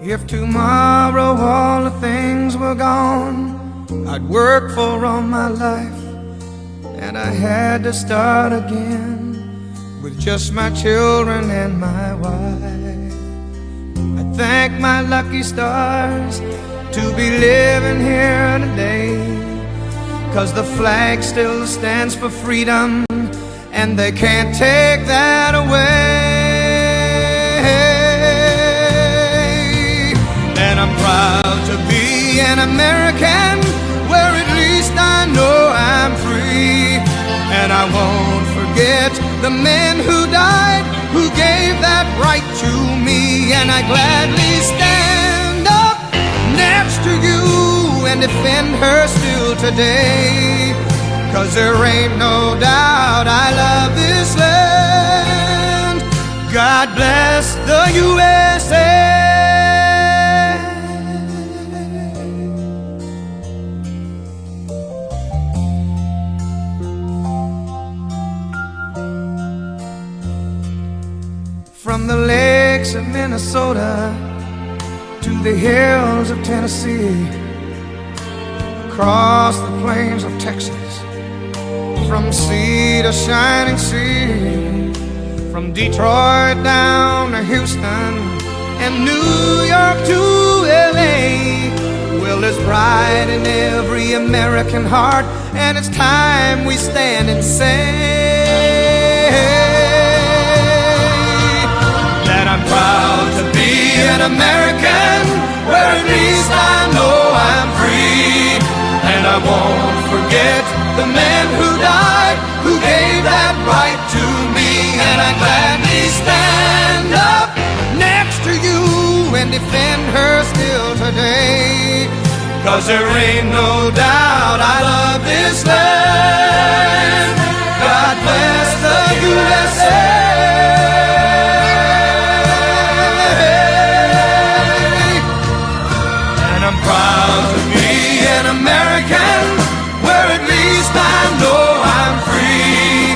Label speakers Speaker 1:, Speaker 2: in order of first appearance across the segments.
Speaker 1: If tomorrow all the things were gone I'd worked for all my life, and I had to start again with just my children and my wife. I thank my lucky stars to be living here today, 'cause the flag still stands for freedom, and they can't take that away. And I'm proud to be an American, where at least I know I'm free. And I won't forget the men who died, who gave that right to me. And I gladly stand up next to you and defend her still today, 'cause there ain't no doubt I love this land. God bless the USA. From the lakes of Minnesota to the hills of Tennessee, across the plains of Texas, from sea to shining sea, from Detroit down to Houston and New York to LA. Well, there's pride in every American heart, and it's time we stand and say that I'm proud to be an American, where at least I know I'm free. And I won't forget the men who died, who gave that right to me. And I gladly stand up next to you and defend her still today, 'cause there ain't no doubt I love this land. God bless the USA. I'm proud to be an American, where at least I know I'm free.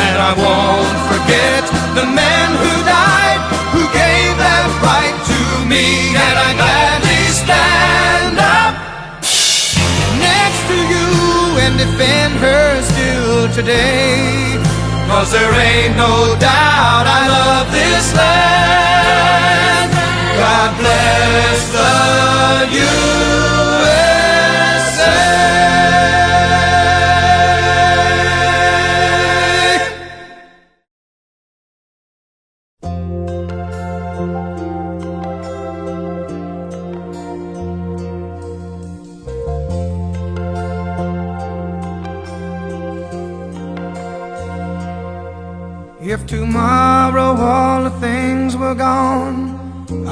Speaker 1: And I won't forget the men who died, who gave that right to me. And I gladly stand up next to you and defend her still today, 'cause there ain't no doubt I love this land. God bless the USA. If tomorrow all the things were gone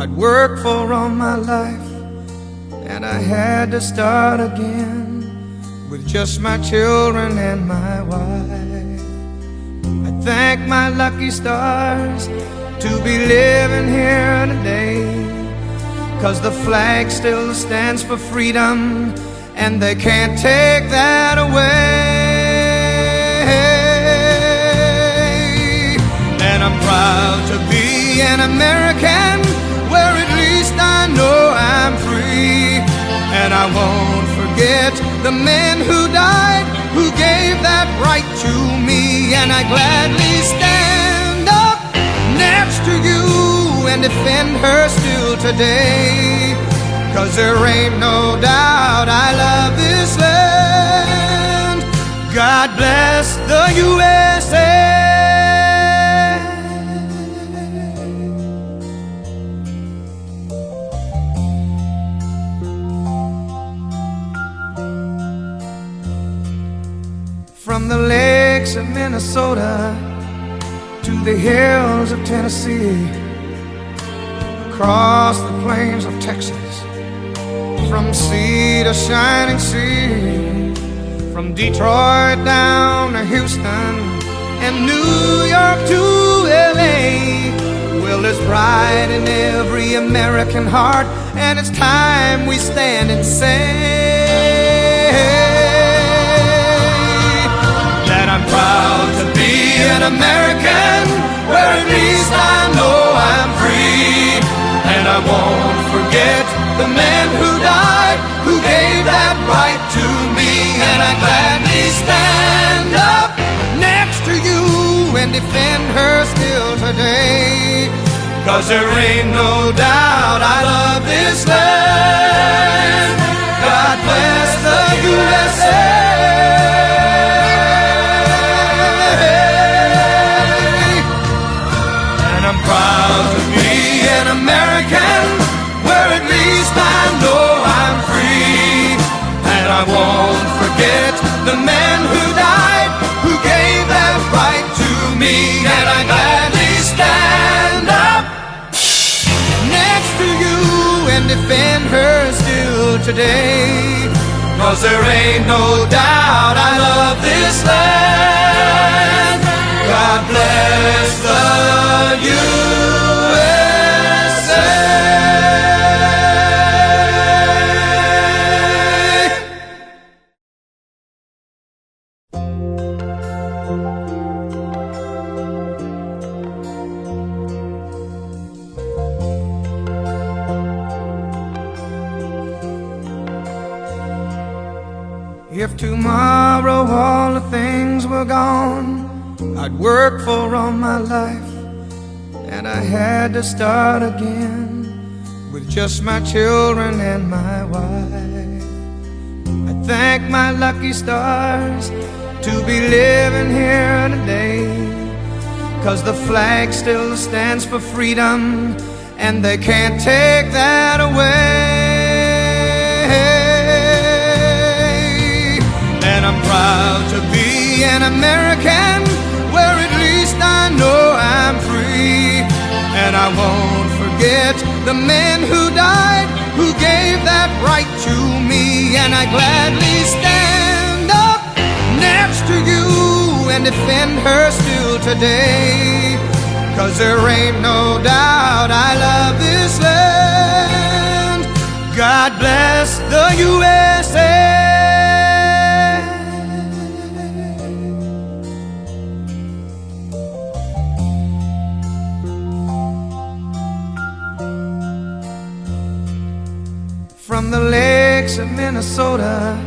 Speaker 1: I'd worked for all my life, and I had to start again with just my children and my wife. I thank my lucky stars to be living here today, 'cause the flag still stands for freedom, and they can't take that away. And I'm proud to be an American, where at least I know I'm free. And I won't forget the men who died, who gave that right to me. And I gladly stand up next to you and defend her still today, 'cause there ain't no doubt I love this land. God bless the USA. From the lakes of Minnesota to the hills of Tennessee, across the plains of Texas, from sea to shining sea, from Detroit down to Houston and New York to LA. Well, there's pride in every American heart, and it's time we stand and say that I'm proud to be an American, where at least I know I'm free. And I won't forget defend her still today. 'Cause there ain't no doubt I love this land. God bless the USA. And I'm proud to be an American, where at least I know I'm free. And I won't forget the men who died, who gave that right to me. And I gladly stand up next to you and defend her still today. 'Cause there ain't no doubt I love this land. God bless the USA. If tomorrow all the things were gone I'd worked for all my life, and I had to start again with just my children and my wife. I thank my lucky stars to be living here today, 'cause the flag still stands for freedom, and they can't take that away. And I'm proud to be an American, where at least I know I'm free. And I won't forget the men who died, who gave that right to me. And I gladly stand up next to you and defend her still today. 'Cause there ain't no doubt I love this land. God bless the USA. From the lakes of Minnesota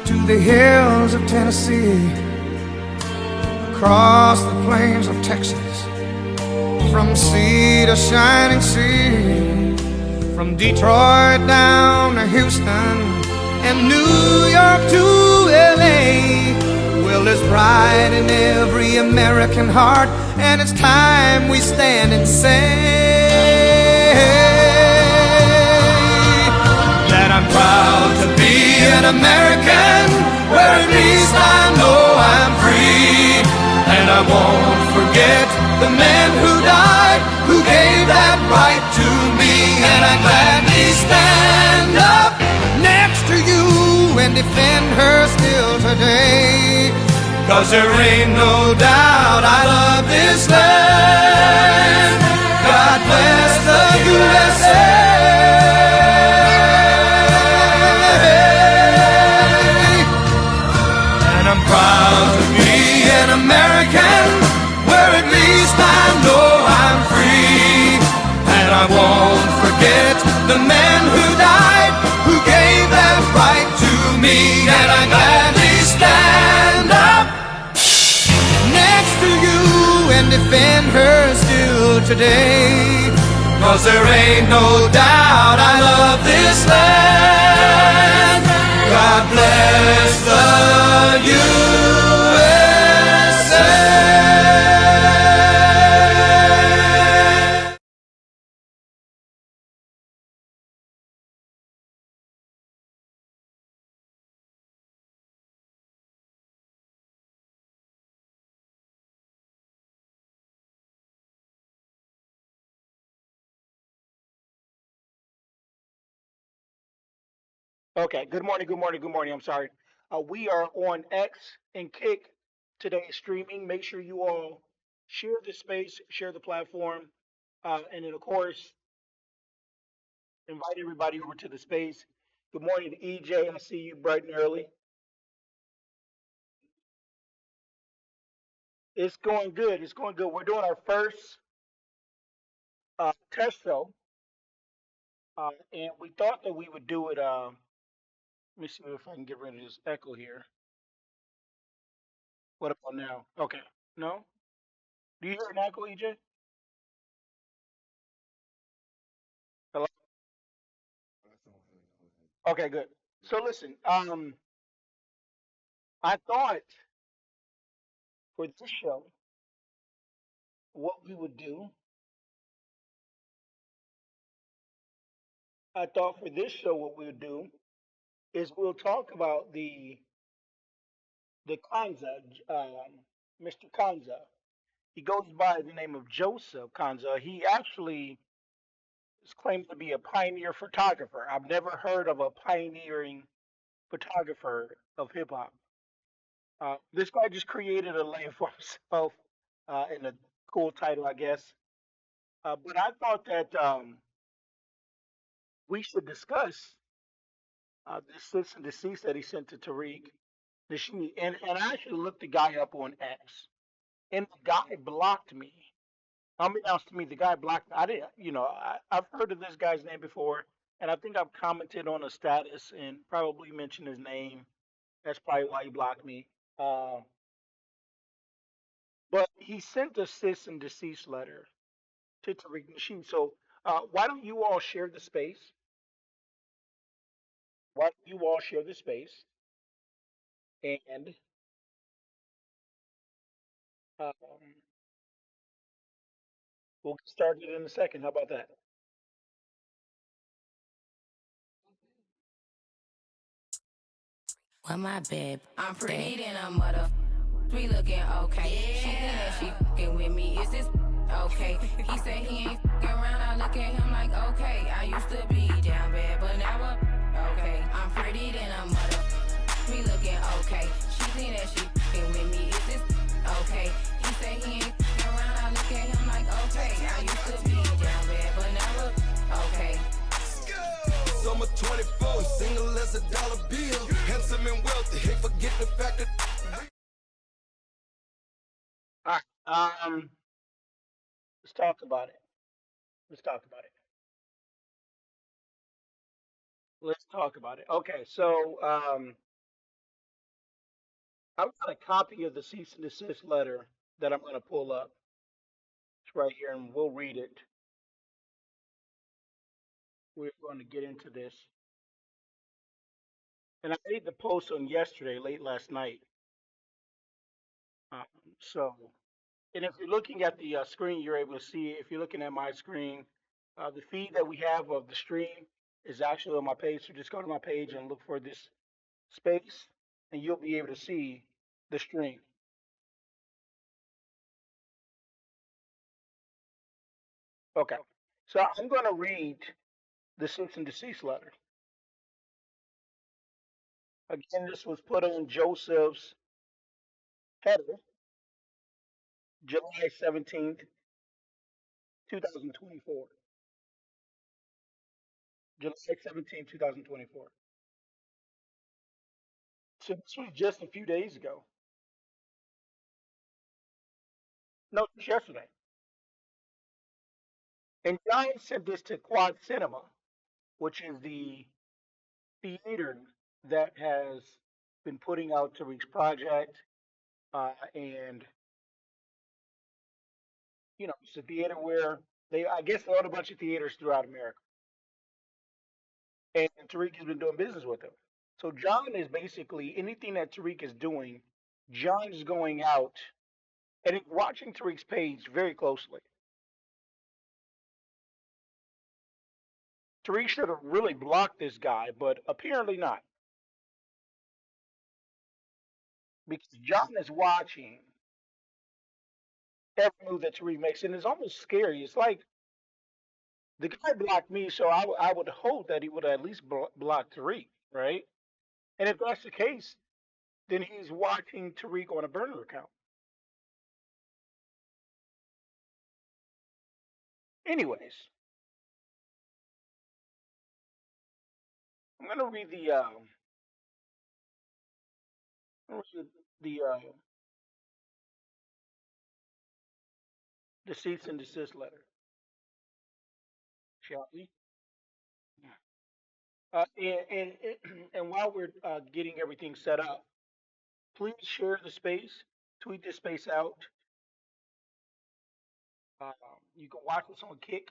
Speaker 1: to the hills of Tennessee, across the plains of Texas, from sea to shining sea, from Detroit down to Houston and New York to LA. Well, there's pride in every American heart, and it's time we stand and say that I'm proud to be an American, where at least I know I'm free. And I won't forget the men who died, who gave that right to me. And I gladly stand up next to you and defend her still today. 'Cause there ain't no doubt I love this land. God bless the USA. Proud to be an American, where at least I know I'm free. And I won't forget the men who died, who gave that right to me. And I gladly stand up next to you and defend her still today. 'Cause there ain't no doubt I love this land. God bless the USA.
Speaker 2: Okay. Good morning. Good morning. Good morning. I'm sorry. We are on X and Kick today streaming. Make sure you all share the space, share the platform, and then of course invite everybody over to the space. Good morning to EJ. I see you bright and early. It's going good. It's going good. We're doing our first test show, and we thought that we would do it. Let me see if I can get rid of this echo here. What about now? Okay. No. Do you hear an echo, EJ? Hello? Okay, good. So listen, I thought for this show, what we would do, I thought for this show, what we would do is we'll talk about the Kanza, Mr. Kanza. He goes by the name of Joseph Kanza. He actually is claimed to be a pioneer photographer. I've never heard of a pioneering photographer of hip hop. This guy just created a lane for himself in a cool title, I guess. But I thought that we should discuss this cease and desist that he sent to Tariq Nasheed. And I actually looked the guy up on X, and the guy blocked me. Unbeknownst to me, the guy blocked me. I didn't, I've heard of this guy's name before, and I think I've commented on a status and probably mentioned his name. That's probably why he blocked me. Uh, but he sent a cease and desist letter to Tariq Nasheed. So why don't you all share the space? Why don't you all share the space? And um, we'll get started in a second. How about that?
Speaker 1: Well, my babe, I'm pretty than a mother. We looking okay. Yeah. She think that she fucking with me. Is this okay? He said he ain't fucking around. I look at him like okay. I used to be down bad, but now I'm okay. I'm pretty than a mother. We looking okay. She think that she fucking with me. Is this okay? He said he ain't fucking around. I look at him like okay. I used to be down bad, but now I'm okay. Summer 24, single as a dollar bill. Handsome and wealthy, hey, forget the fact that.
Speaker 2: All right. Let's talk about it. Let's talk about it. Let's talk about it. Okay, so I've got a copy of the cease and desist letter that I'm going to pull up. It's right here, and we'll read it. We're going to get into this. And I made the post on yesterday, late last night. Um, so, and if you're looking at the screen, you're able to see it. If you're looking at my screen, the feed that we have of the stream is actually on my page. So just go to my page and look for this space, and you'll be able to see the stream. Okay. So I'm going to read the cease and desist letter. Again, this was put on Joseph's header, July 17th, 2024. July 17th, 2024. So this was just a few days ago. No, just yesterday. And John sent this to Quad Cinema, which is the theater that has been putting out Tariq's project. And, it's a theater where I guess, they own a bunch of theaters throughout America. And Tariq has been doing business with them. So John is basically anything that Tariq is doing, John is going out and watching Tariq's page very closely. Tariq should have really blocked this guy, but apparently not. Because John is watching every move that Tariq makes, and it's almost scary. It's like the guy blocked me, so I would hope that he would at least block Tariq, right? And if that's the case, then he's watching Tariq on a burner account. Anyways, I'm gonna read the the cease and desist letter, shall we? And while we're getting everything set up, please share the space, tweet this space out, You can watch this on Kick.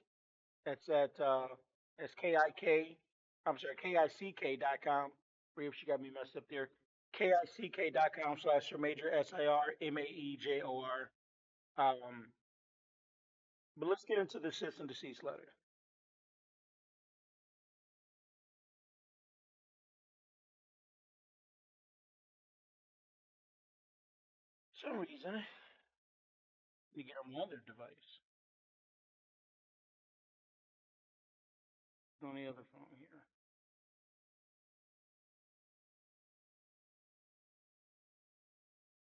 Speaker 2: That's at that's KIK. I'm sorry, KICK.com. Reeves, she got me messed up there. KICK.com / major SIRMAEJOR. Um, but let's get into the cease and desist letter. For some reason, you get on another device on the other phone here.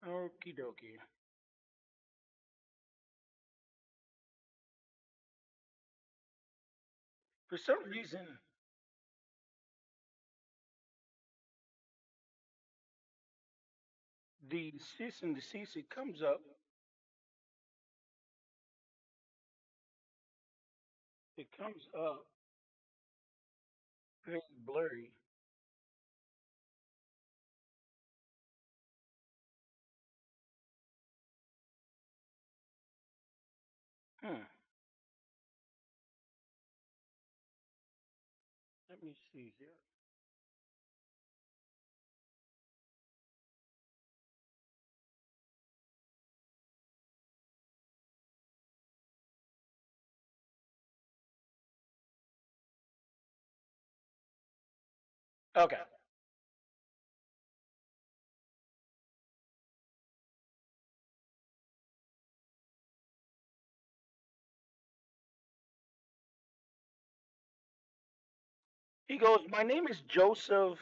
Speaker 2: Okie dokie. For some reason, the cease and desist it comes up. It comes up very blurry. Hmm. Let me see here. Okay. He goes, "My name is Joseph."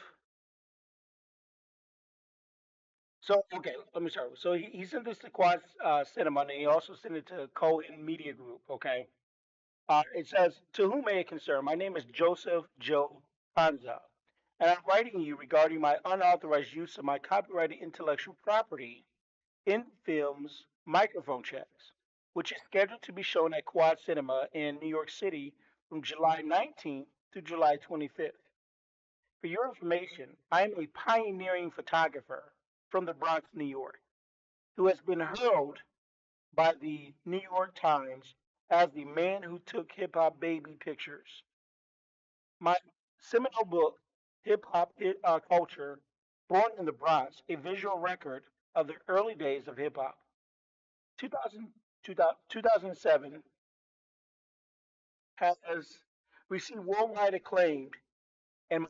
Speaker 2: So, okay, let me start. So he sent this to Quad Cinema, and he also sent it to Cohen Media Group. Okay. It says, "To whom may it concern? My name is Joseph Joe Kanza, and I'm writing you regarding my unauthorized use of my copyrighted intellectual property in films Microphone Checks, which is scheduled to be shown at Quad Cinema in New York City from July 19th to July 25th. For your information, I am a pioneering photographer from the Bronx, New York, who has been hurled by the New York Times as the man who took hip hop baby pictures. My seminal book, Hip Hop Culture, Born in the Bronx, a visual record of the early days of hip hop, 2000, 2007, has received worldwide acclaim, and my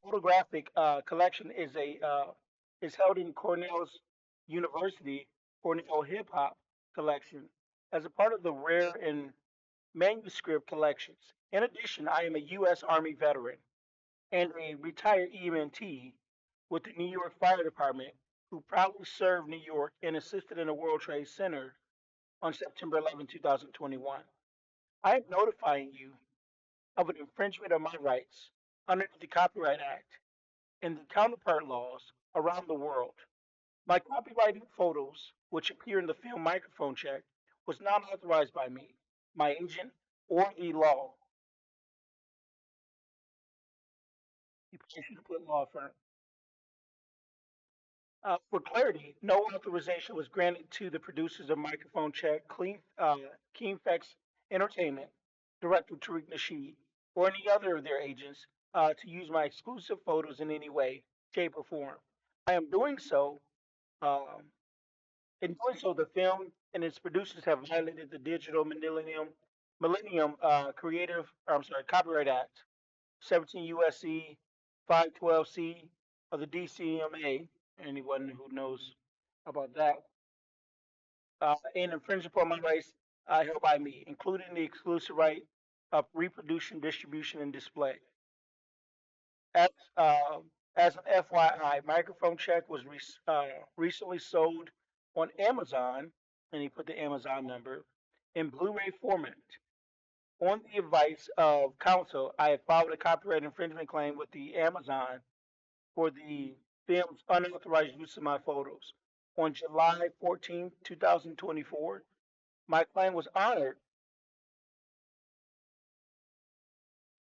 Speaker 2: photographic collection is held in Cornell's University Cornell Hip Hop Collection as a part of the rare and manuscript collections. In addition, I am a U.S. Army veteran and a retired EMT with the New York Fire Department who proudly served New York and assisted in the World Trade Center on September 11, 2021. I am notifying you of an infringement of my rights under the Copyright Act and the counterpart laws around the world. My copyrighted photos, which appear in the film Microphone Check, was not authorized by me, my agent, or the law. You should put law firm. For clarity, no authorization was granted to the producers of Microphone Check, Keenfex Entertainment, Director Tariq Nasheed, or any other of their agents to use my exclusive photos in any way, shape, or form. I am doing so. Um, in doing so, the film and its producers have violated the Digital Millennium I'm sorry, Copyright Act, 17 USC 512C of the DCMA. Anyone who knows about that, and infringe upon my rights held by me, including the exclusive right of reproduction, distribution, and display. As, uh, as an FYI, Microphone Check was recently sold on Amazon, and he put the Amazon number, in Blu-ray format. On the advice of counsel, I have filed a copyright infringement claim with the Amazon for the film's unauthorized use of my photos. On July 14, 2024, my claim was honored.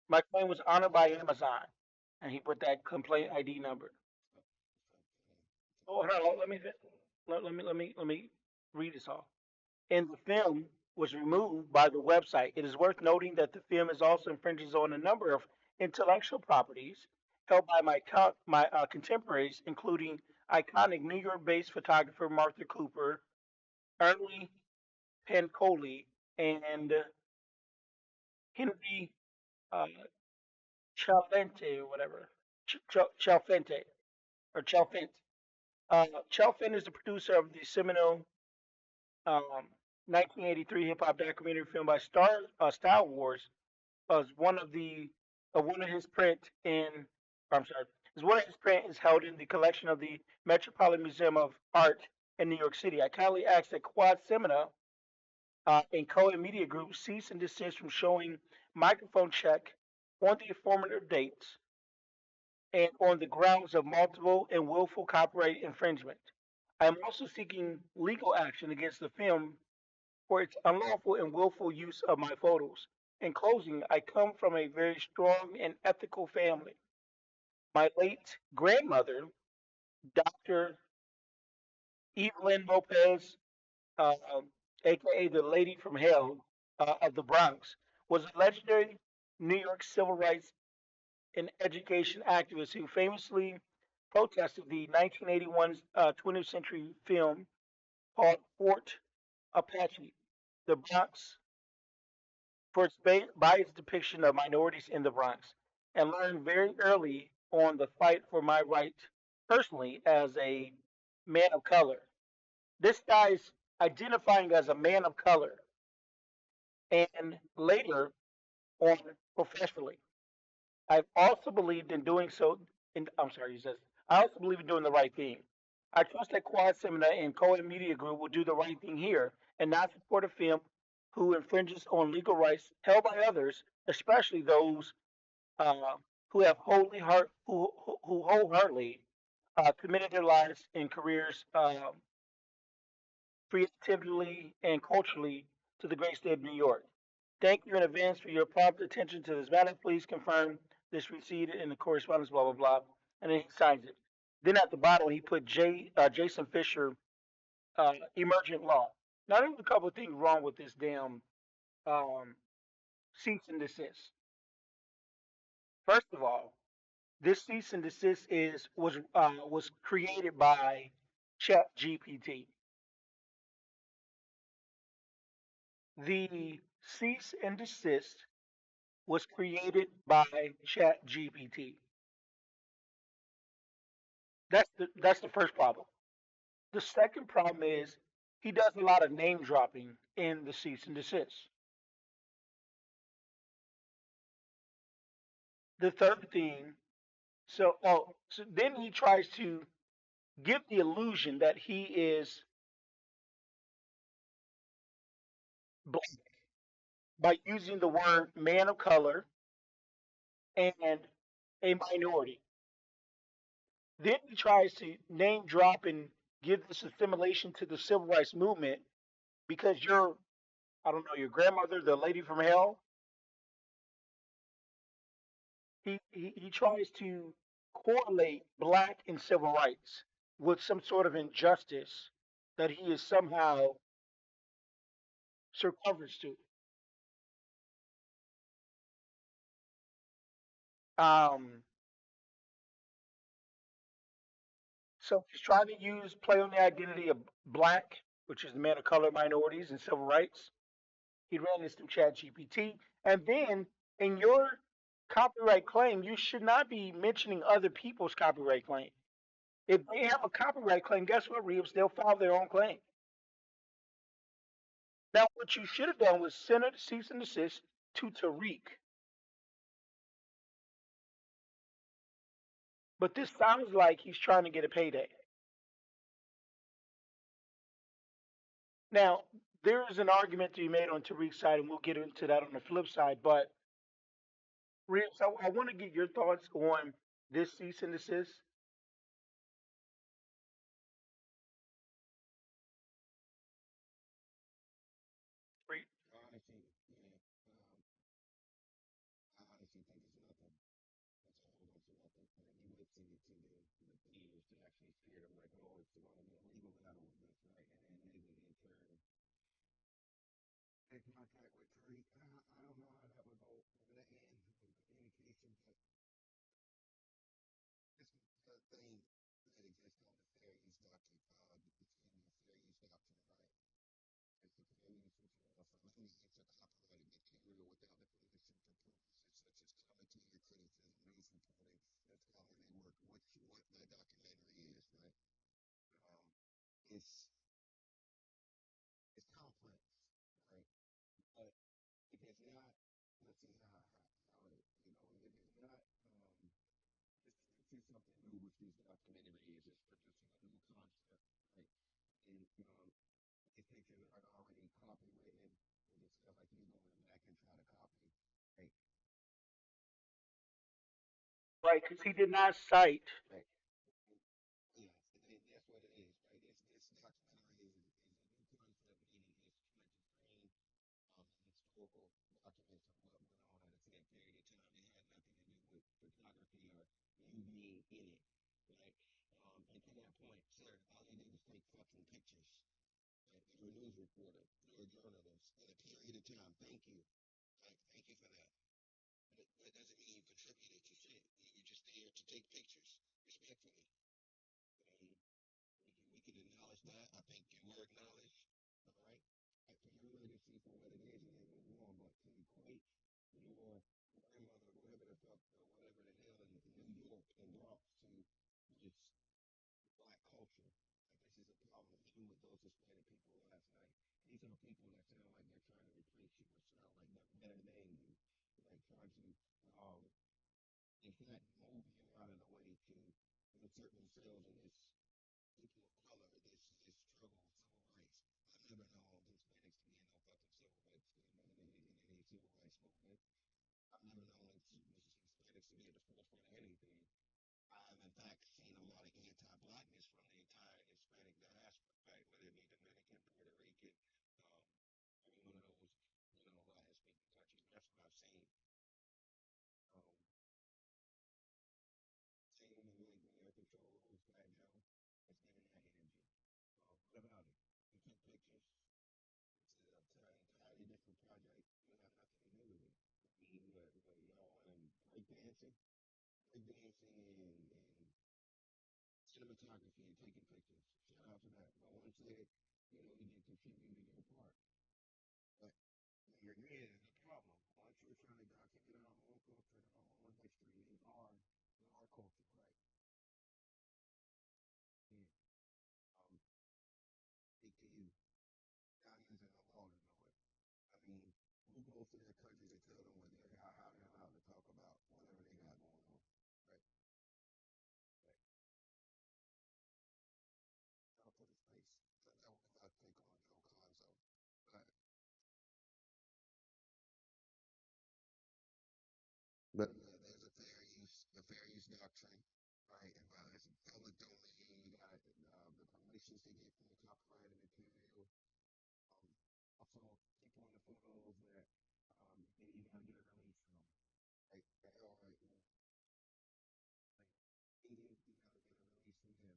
Speaker 2: My claim was honored by Amazon, and he put that complaint ID number. Oh, hold on, let me read this off. in the film was removed by the website. It is worth noting that the film is also infringes on a number of intellectual properties held by my contemporaries, including iconic New York-based photographer Martha Cooper, Ernie Pancoli, and Henry uh, Chalfante or whatever. Chalfante or Chalfant. Chalfant is the producer of the seminal um, 1983 hip hop documentary film by Style Wars. Was one of his print in. I'm sorry. Is one of his print is held in the collection of the Metropolitan Museum of Art in New York City. I kindly ask that Quad Semina and Cohen Media Group cease and desist from showing microphone check on the informative dates and on the grounds of multiple and willful copyright infringement. I am also seeking legal action against the film for its unlawful and willful use of my photos. In closing, I come from a very strong and ethical family. My late grandmother, Dr. Evelyn Lopez, uh, aka the Lady from Hell of the Bronx, was a legendary New York civil rights and education activist who famously protested the 1981 20th century film called Fort Apache. The Bronx for its biased depiction of minorities in the Bronx, and learned very early on the fight for my right personally as a man of color. This guy's identifying as a man of color and later on professionally. I've also believed in doing so. I'm sorry, he says, I also believe in doing the right thing. I trust that Quad Seminar and Cohen Media Group will do the right thing here and not support a film who infringes on legal rights held by others, especially those uh, who have who wholeheartedly committed their lives and careers creatively and culturally to the great state of New York. Thank you in advance for your prompt attention to this matter. Please confirm this receipt in the correspondence, blah, blah, blah. And then he signs it. Then at the bottom, he put Jason Fisher, emergent law. Now, there's a couple of things wrong with this damn um, cease and desist. First of all, this cease and desist was created by ChatGPT. The cease and desist was created by ChatGPT. That's the first problem. The second problem is he does a lot of name dropping in the cease and desist. The third thing, so then he tries to give the illusion that he is black by using the word man of color and a minority. Then he tries to name drop and give this assimilation to the civil rights movement because you're, I don't know, your grandmother, the lady from hell. He tries to correlate black and civil rights with some sort of injustice that he is somehow circumference to. Um, so he's trying to use play on the identity of black, which is the man of color, minorities, and civil rights. He ran this through ChatGPT, and then in your copyright claim, you should not be mentioning other people's copyright claim. If they have a copyright claim, guess what, Reeves? They'll file their own claim. Now, what you should have done was send a cease and desist to Tariq. But this sounds like he's trying to get a payday. Now, there is an argument to be made on Tariq's side, and we'll get into that on the flip side. But, Reeves, I want to get your thoughts on this cease and desist. Reeves.
Speaker 3: in contact with Tariq. I don't know how that would go over the end of communication, but this the thing that exists on the fair use doctrine, excuse me, fair use doctrine, right? It's the fair use which allows for any use of copyrighted material without the permission for purposes such as commentary, criticism, news reporting, and scholarly work, which what the documentary is, right? Um, it's it's complex, right? But it is not. Let's see how it, it is not. It's producing something new, which this documentary is. It's producing a new concept, right? And these pictures are already copywritten, and it's kind of like you going back and try to copy, right?
Speaker 2: Right, because he did not cite.
Speaker 3: Right. Yeah, that's what it is, right? This documentary is a new concept, meaning it's trying to frame historical documents of what went on at a set period of time. It had nothing to do with photography or you being in it, right? And to that point, sir, all you did was take fucking pictures. Right? You're a news reporter, you're a journalist at a period of time. Thank you. Right? Thank you for that. But that doesn't mean you contributed to shit. You're just there to take pictures, respectfully. Um, we can acknowledge that. I think you were acknowledged. All right. For your legacy for what it is, and it was wrong, but to equate your grandmother, whatever the fuck, or whatever the hell in New York and Bronx to this black culture. Like this is a problem, even with those Hispanic people last night. These are people that sound like they're trying to replace you or sound like they're better than you. Like trying to, um, in fact, move you out of the way to insert themselves in this people of color, this struggle of civil rights. I've never known Hispanics to be in no fucking civil rights in any civil rights movement. I've never known Hispanics to be at the forefront of anything. I have in fact seen a lot of anti-blackness from the entire Hispanic diaspora, right? Whether it be Dominican, Puerto Rican, um, every one of those, Latin speaking countries. That's what I've seen. Um, Seen in the like when you're control rules, Fat Joe. It's giving that energy. What about it? You took pictures. It's an entirely different project. You have nothing to do with it. I mean, what y'all breakdancing, breakdancing and cinematography and taking pictures. Shout out to that. No one said, you didn't contribute to your part. But you're in the problem. Once we're trying to document our own culture, our own history, in our culture, right? And speak to you. Not using the law to know it. I mean, who goes to their country to tell them what they're how they're allowed to talk about whatever they got going on? Right? Right. I'll put a space. That was my take on Joe Conzo. But But yeah, there's a fair use doctrine, right? And it's public domain. You got the permissions to get from the copyrighted material. Um, Also, people in the photos that you gotta get a release from, right? All right, well, like Indians, you gotta get a release from them.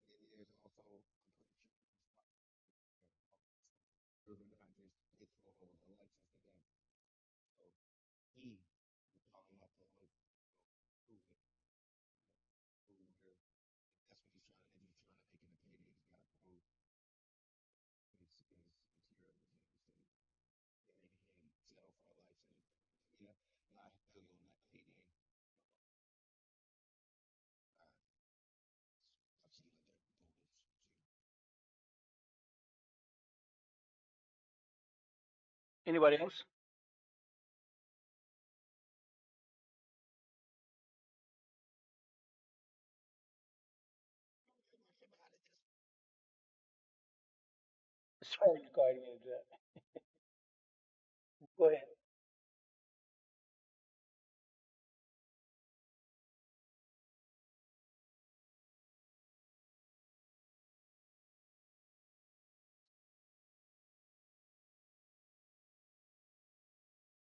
Speaker 3: And then there's also, I'm pretty sure, those are not just his photos or license to them. So he is calling up the look, prove it, prove where that's what he's trying to do. He's trying to make it a payday. He's got to prove his material is interesting. And then he can sell for a license. Yeah, I feel you on that payday. Uh, I've seen other proposals too.
Speaker 2: Anybody else? Sorry to go ahead and interject. Go ahead.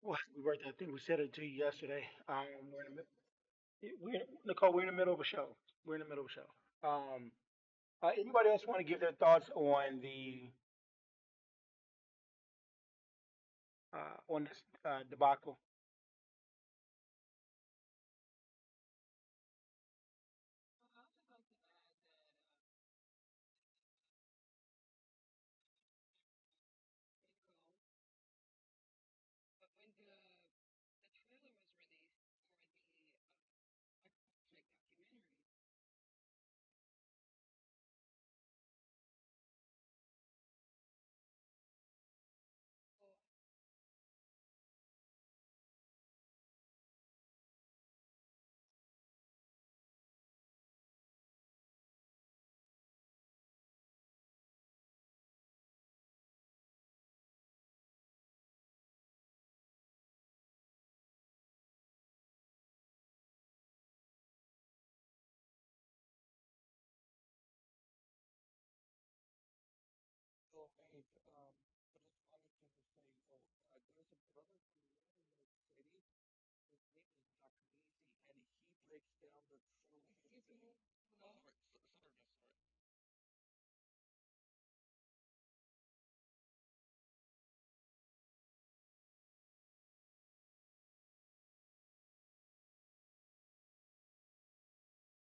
Speaker 2: Well, we worked. I think we said it to you yesterday. We're in the we're Nicole. We're in the middle of a show. We're in the middle of a show. Anybody else want to give their thoughts on the on this debacle.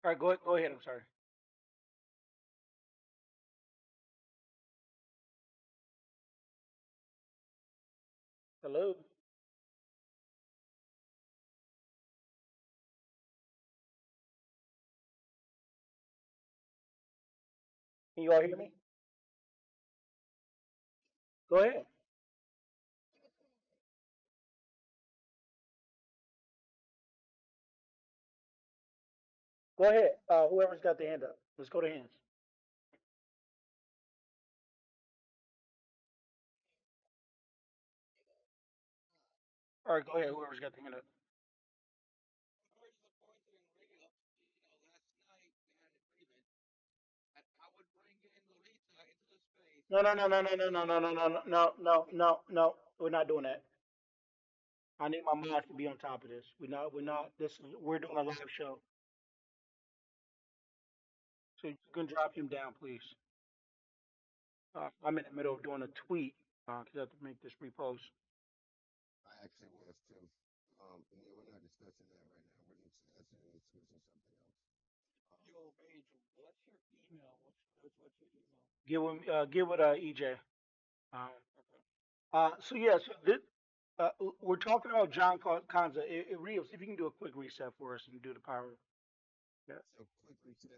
Speaker 2: All right, go ahead. I'm sorry. Hello. Can you all hear me? Go ahead. Go ahead. Whoever's got the hand up, let's go to hands. All right, go ahead. Whoever's got the hand up. No, no, no, no, no, no, no, no, no, no, no, no, no, no, no. We're not doing that. I need my mods to be on top of this. We're not. This is we're doing a live show, so you can drop him down, please. I'm in the middle of doing a tweet because I have to make this repost.
Speaker 3: I actually was too. And yeah, we're not discussing that right now. We're discussing something else.
Speaker 2: Give it EJ. Um, so yeah, so we're talking about Kanza. Rios, if you can do a quick reset for us and do the power. Yeah.
Speaker 3: So quick reset.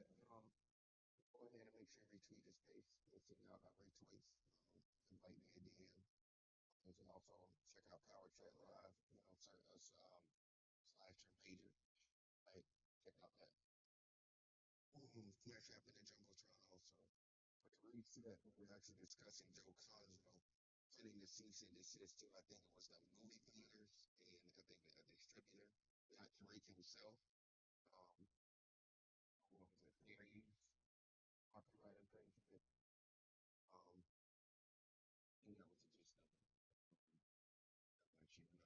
Speaker 3: Go ahead and make sure you retweet this page. We'll send out our retweets. Invite me a DM. You can also check out Power Chat Live. Search us slash turn pager. Right. Check out that. Flash up in the Jumbotron also. But to reset, we're actually discussing Joe Conzo sending the cease and desist to, I think it was the movie theaters and I think the distributor, not Tariq himself. Um, what was it? Fair use, copyright infringement. Um, and that was the gist of it. Let you know.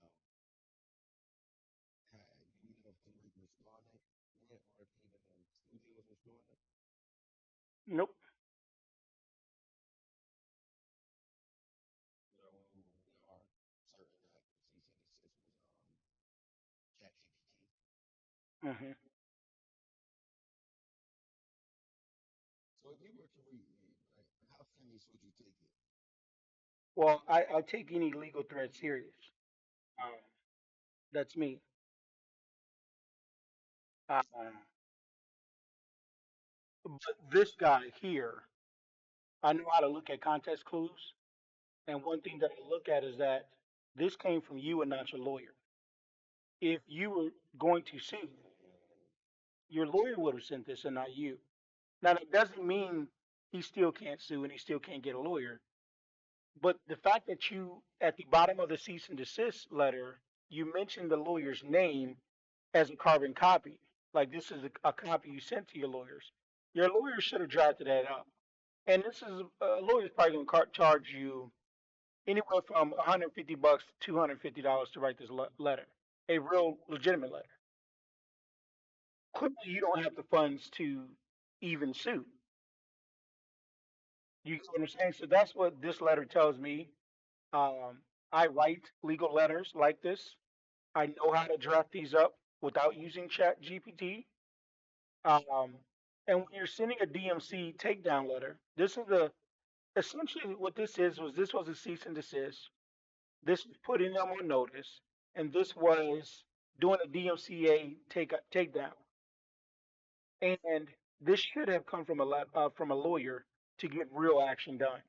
Speaker 3: You know if Tariq responded yet, or if even the studios was doing it.
Speaker 2: Nope.
Speaker 3: We are certain that cease and desist was ChatGPT.
Speaker 2: Hmm.
Speaker 3: So if you were to read, right, how serious would you take it?
Speaker 2: Well, I take any legal threat serious. Um, that's me. But this guy here, I know how to look at context clues, and one thing that I look at is that this came from you and not your lawyer. If you were going to sue, your lawyer would have sent this and not you. Now that doesn't mean he still can't sue and he still can't get a lawyer. But the fact that you, at the bottom of the cease and desist letter, you mentioned the lawyer's name as a carbon copy, like this is a copy you sent to your lawyer should have drafted that up. And this is a lawyer's probably going to charge you anywhere from 150 bucks to $250 to write this letter, a real legitimate letter. Clearly, you don't have the funds to even sue. You get what I'm saying? So that's what this letter tells me. I write legal letters like this. I know how to draft these up without using ChatGPT. Um, and when you're sending a DMC takedown letter, this is the essentially what this was a cease and desist. This was putting them on notice, and this was doing a DMCA takedown. And this should have come from from a lawyer to get real action done,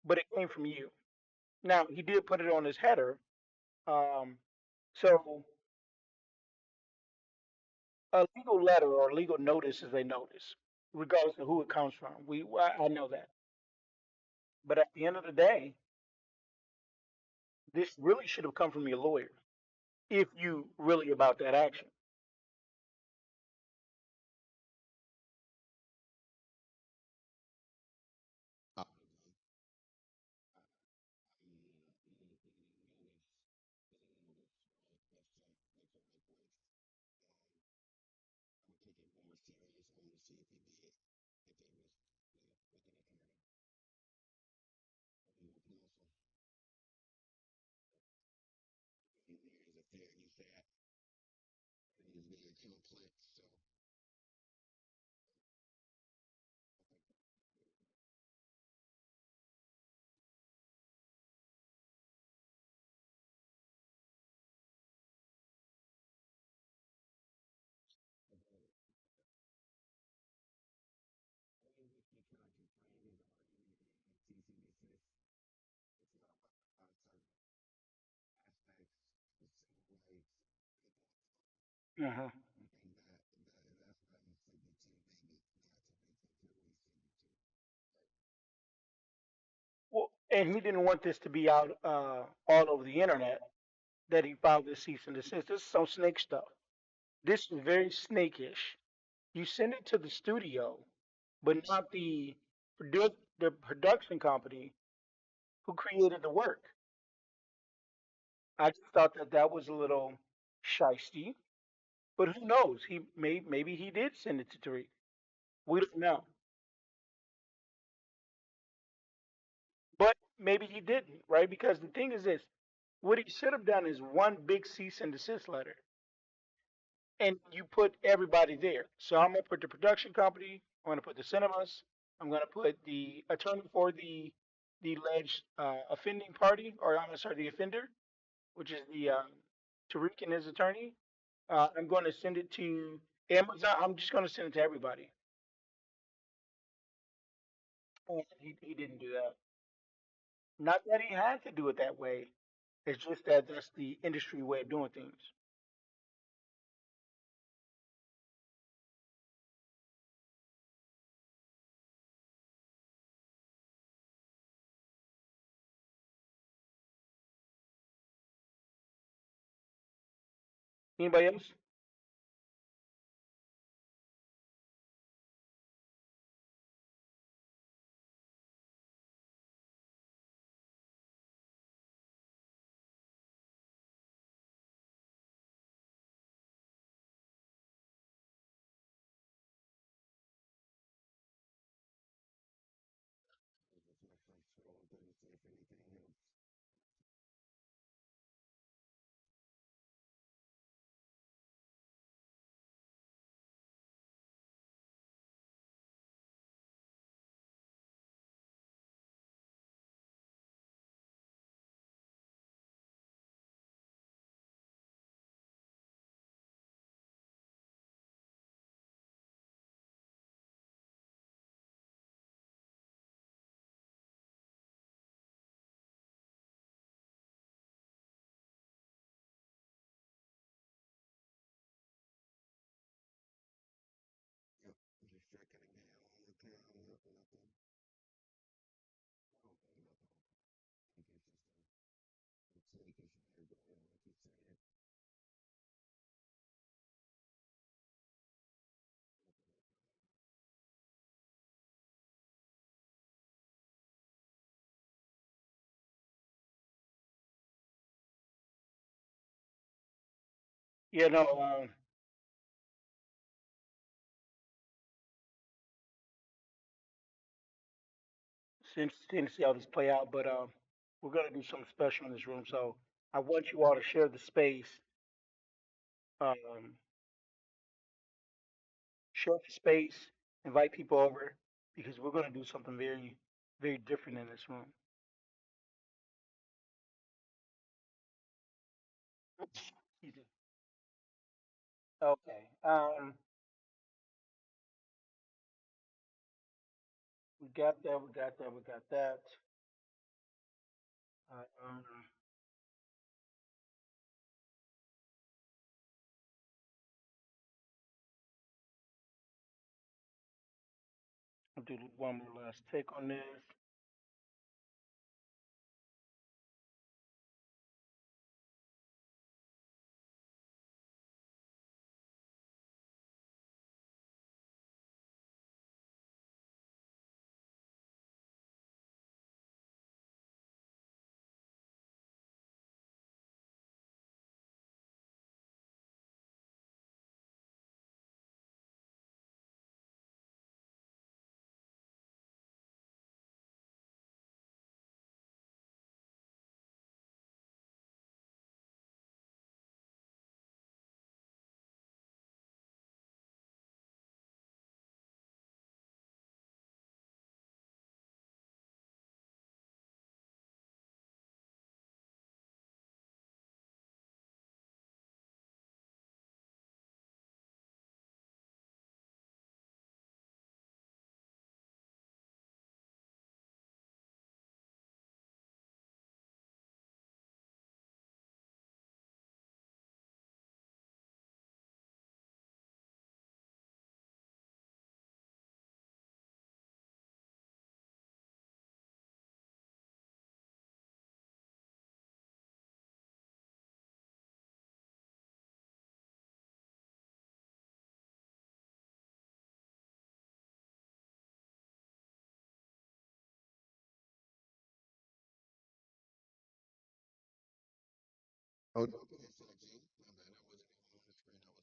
Speaker 2: but it came from you. Now he did put it on his header, um, so a legal letter or a legal notice is a notice, regardless of who it comes from. I know that, but at the end of the day, this really should have come from your lawyer if you really about that action.
Speaker 3: Probably. I mean, I would take it more serious on to see if he did, if it was within the area of legal counsel. And there is a fair use that it is very complex. So I mean, if you try to frame it or anything, cease and desist, it's not about certain aspects, civil rights, people.
Speaker 2: Uh-huh.
Speaker 3: I think that's why you send it to maybe not to make it to we send it to.
Speaker 2: Well, and he didn't want this to be out all over the internet that he filed this cease and desist. This is some snake stuff. This is very snakish. You send it to the studio, but not the production company who created the work. I just thought that that was a little shisty, but who knows? Maybe he did send it to Tariq. We don't know, but maybe he didn't, right? Because the thing is this: what he should have done is one big cease and desist letter, and you put everybody there. So I'm gonna put the production company. I'm gonna put the cinemas. I'm gonna put the attorney for the alleged offending party, or I'm sorry, the offender, which is the Tariq and his attorney. I'm going to send it to Amazon. I'm just going to send it to everybody. And he didn't do that. Not that he had to do it that way. It's just that that's the industry way of doing things. Anybody else?
Speaker 3: It was my first scroll through to see if anything else. Yep. Just checking again one more time. Yep, nothing. Okay, nothing. I think it's just a snakish way of going, like you said.
Speaker 2: Yeah, no. It's interesting to see how this play out, but we're gonna do something special in this room. So I want you all to share the space. Um, share the space. Invite people over because we're gonna do something very, very different in this room. Easy. Okay. We got that. We got that. We got that. Um, I'll do one more last take on this.
Speaker 3: Oh, no, go ahead, Sir G. My bad. I wasn't even on the screen. I was just jumped in.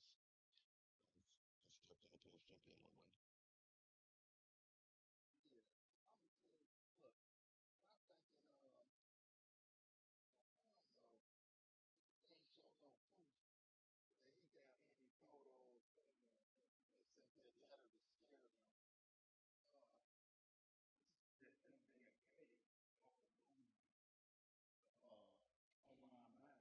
Speaker 3: I just jumped in on one.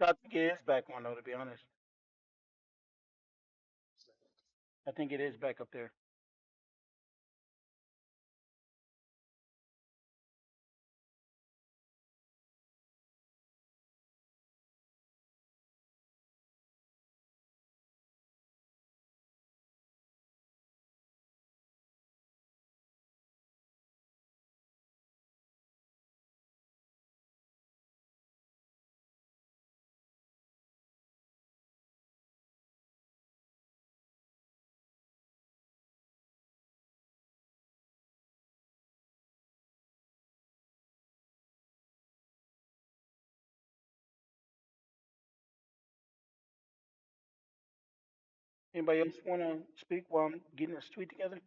Speaker 2: I think it is back on though, to be honest. I think it is back up there. Anybody else want to speak while I'm getting this tweet together?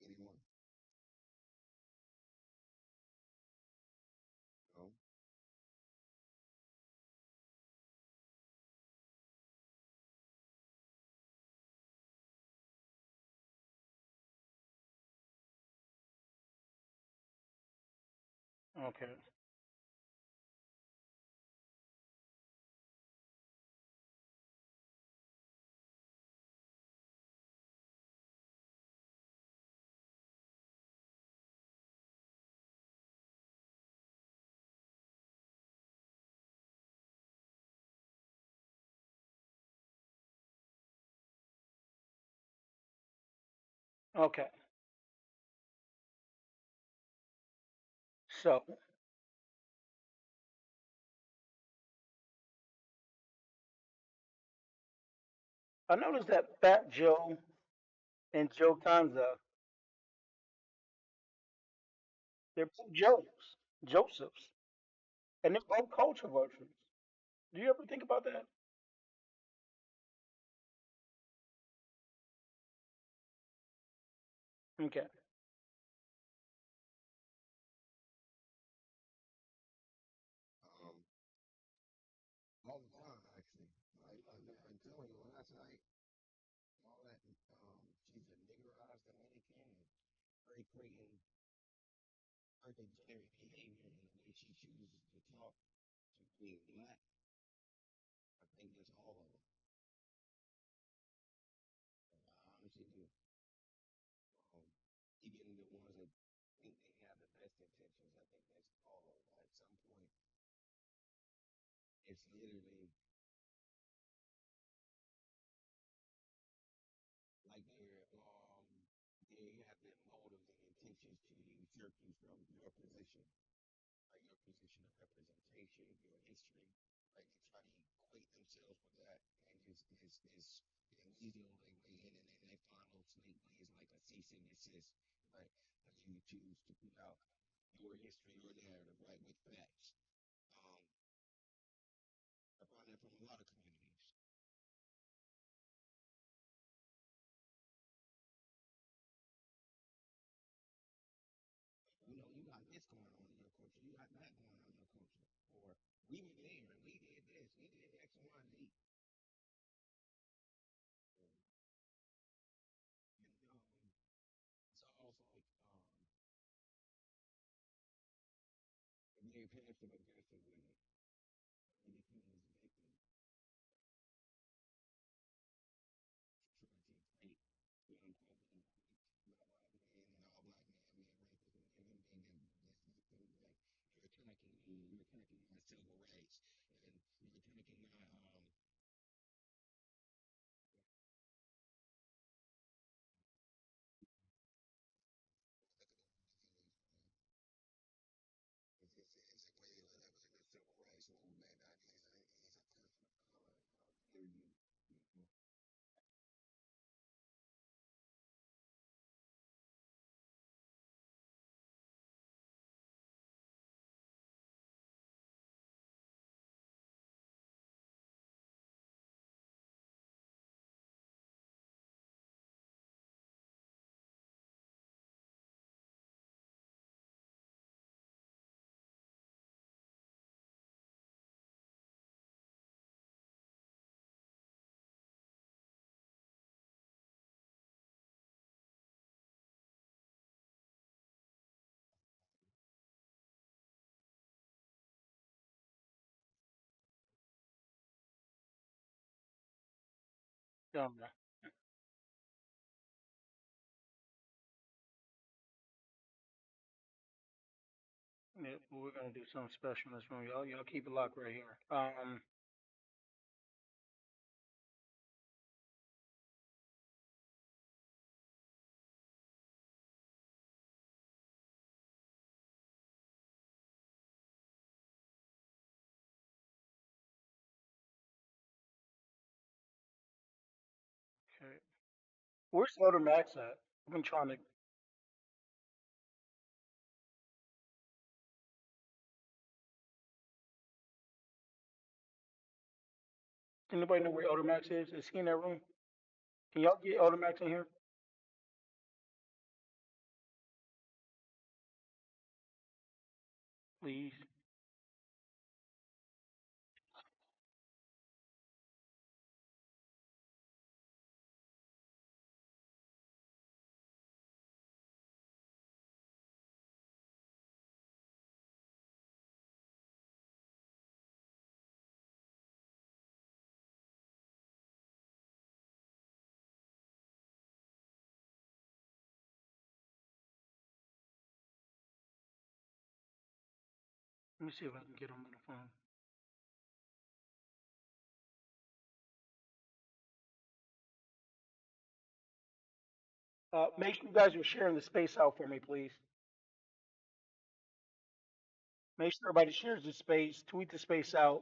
Speaker 3: Anyone? No?
Speaker 2: Okay. Okay. So I noticed that Fat Joe and Joe Kanza, they're both Joes, Josephs, and they're both culture vultures. Do you ever think about that? Okay.
Speaker 3: Um, all the time, actually. I'm telling you, last night, all that, she's a niggerized Dominican and very creating her degenerate behavior and the way she chooses to talk to being black. I think it's all of them. I honestly do. Um, Even the ones that think they have the best intentions, I think that's all of them. At some point, it's literally like they have the motives and intentions to usurp you from your position, like your position of representation, your history. Like they try to equate themselves with that, and and weasel their way in, and then their final snake way is like a cease and desist, right? When you choose to put out your history, your narrative, right, with facts. Um, I find that from a lot of communities. You got this going on in your culture, you got that going on in your culture, or we were there and we did this, we did X, Y, and Z. And it's almost like being passive aggressive with it. It becomes victim trying to equate quote unquote being black man and all black man being racist and him being this victim. Like you're attacking me, you're attacking my civil rights, and you're attacking my
Speaker 2: Yeah, yeah, we're gonna do something special in this room. Y'all keep it locked right here. Okay. Where's Elder Max at? I've been trying to. Anybody know where Elder Max is? Is he in that room? Can y'all get Elder Max in here, please? Let me see if I can get him on the phone. Make sure you guys are sharing the space out for me, please. Make sure everybody shares the space. Tweet the space out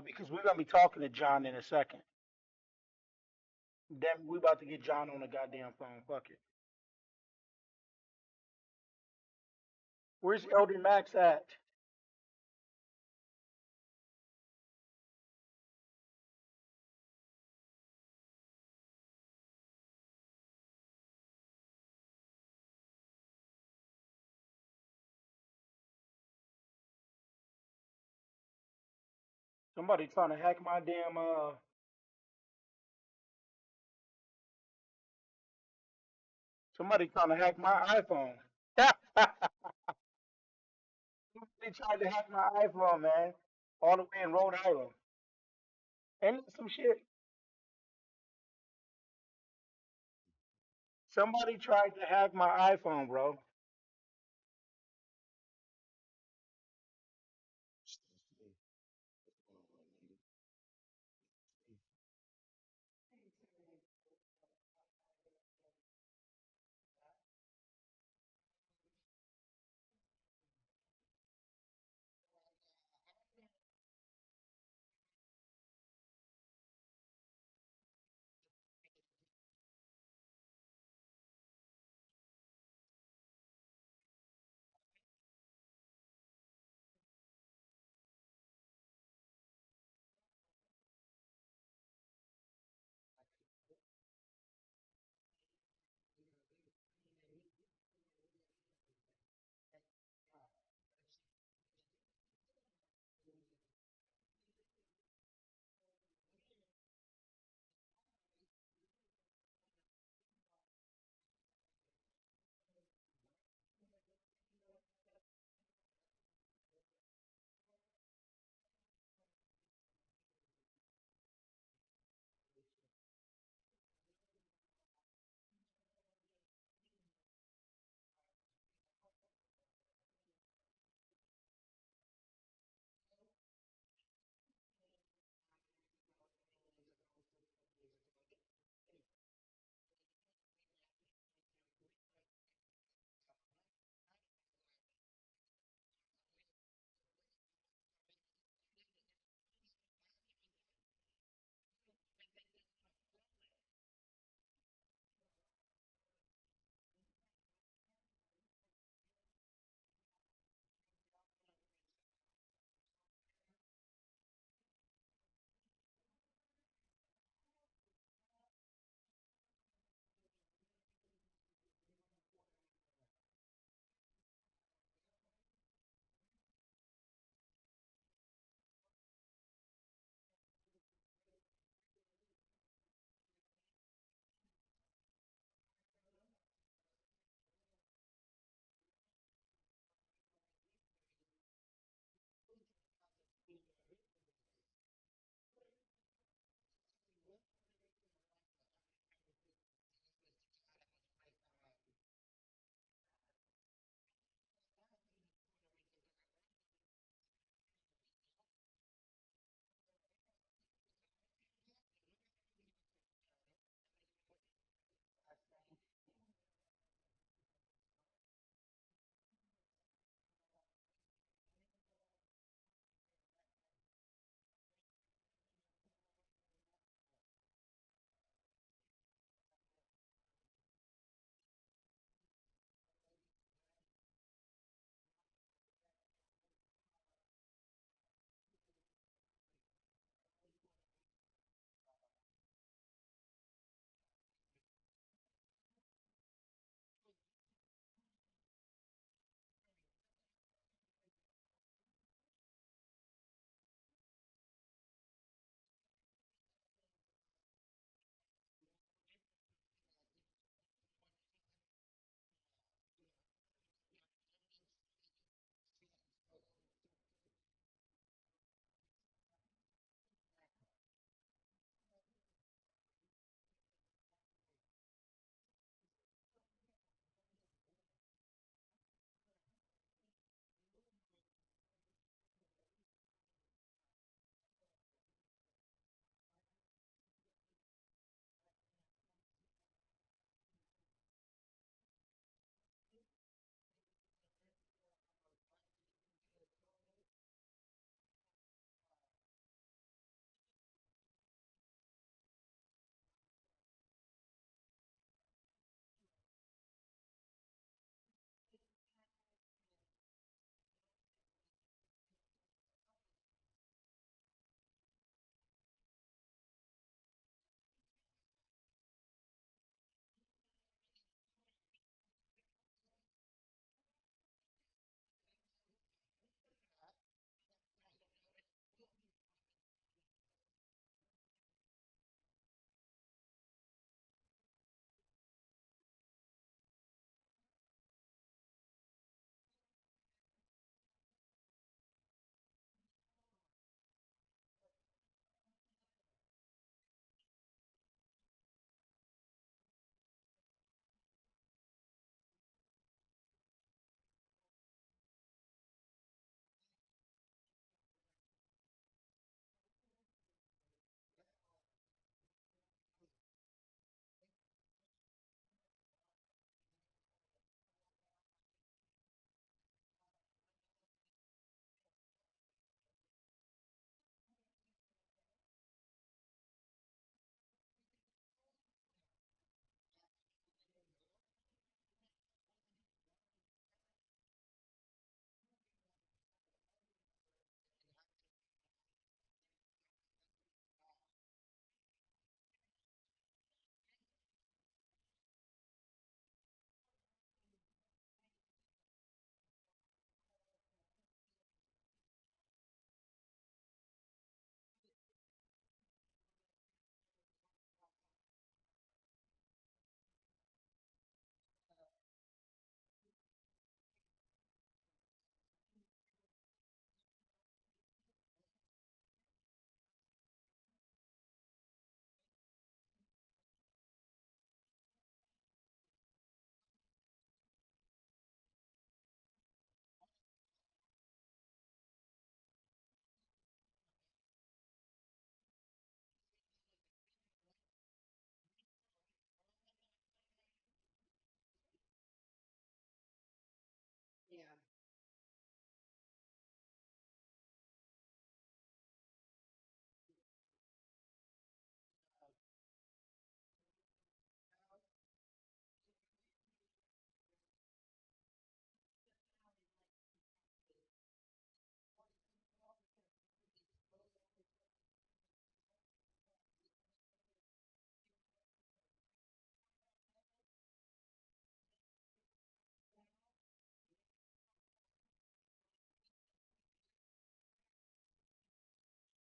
Speaker 2: because we're gonna be talking to John in a second. Then we about to get John on the goddamn phone. Fuck it. Where's Elder Max at? Somebody trying to hack my damn Somebody trying to hack my iPhone. Somebody tried to hack my iPhone, man. All the way in Rhode Island. Ain't that some shit? Somebody tried to hack my iPhone, bro.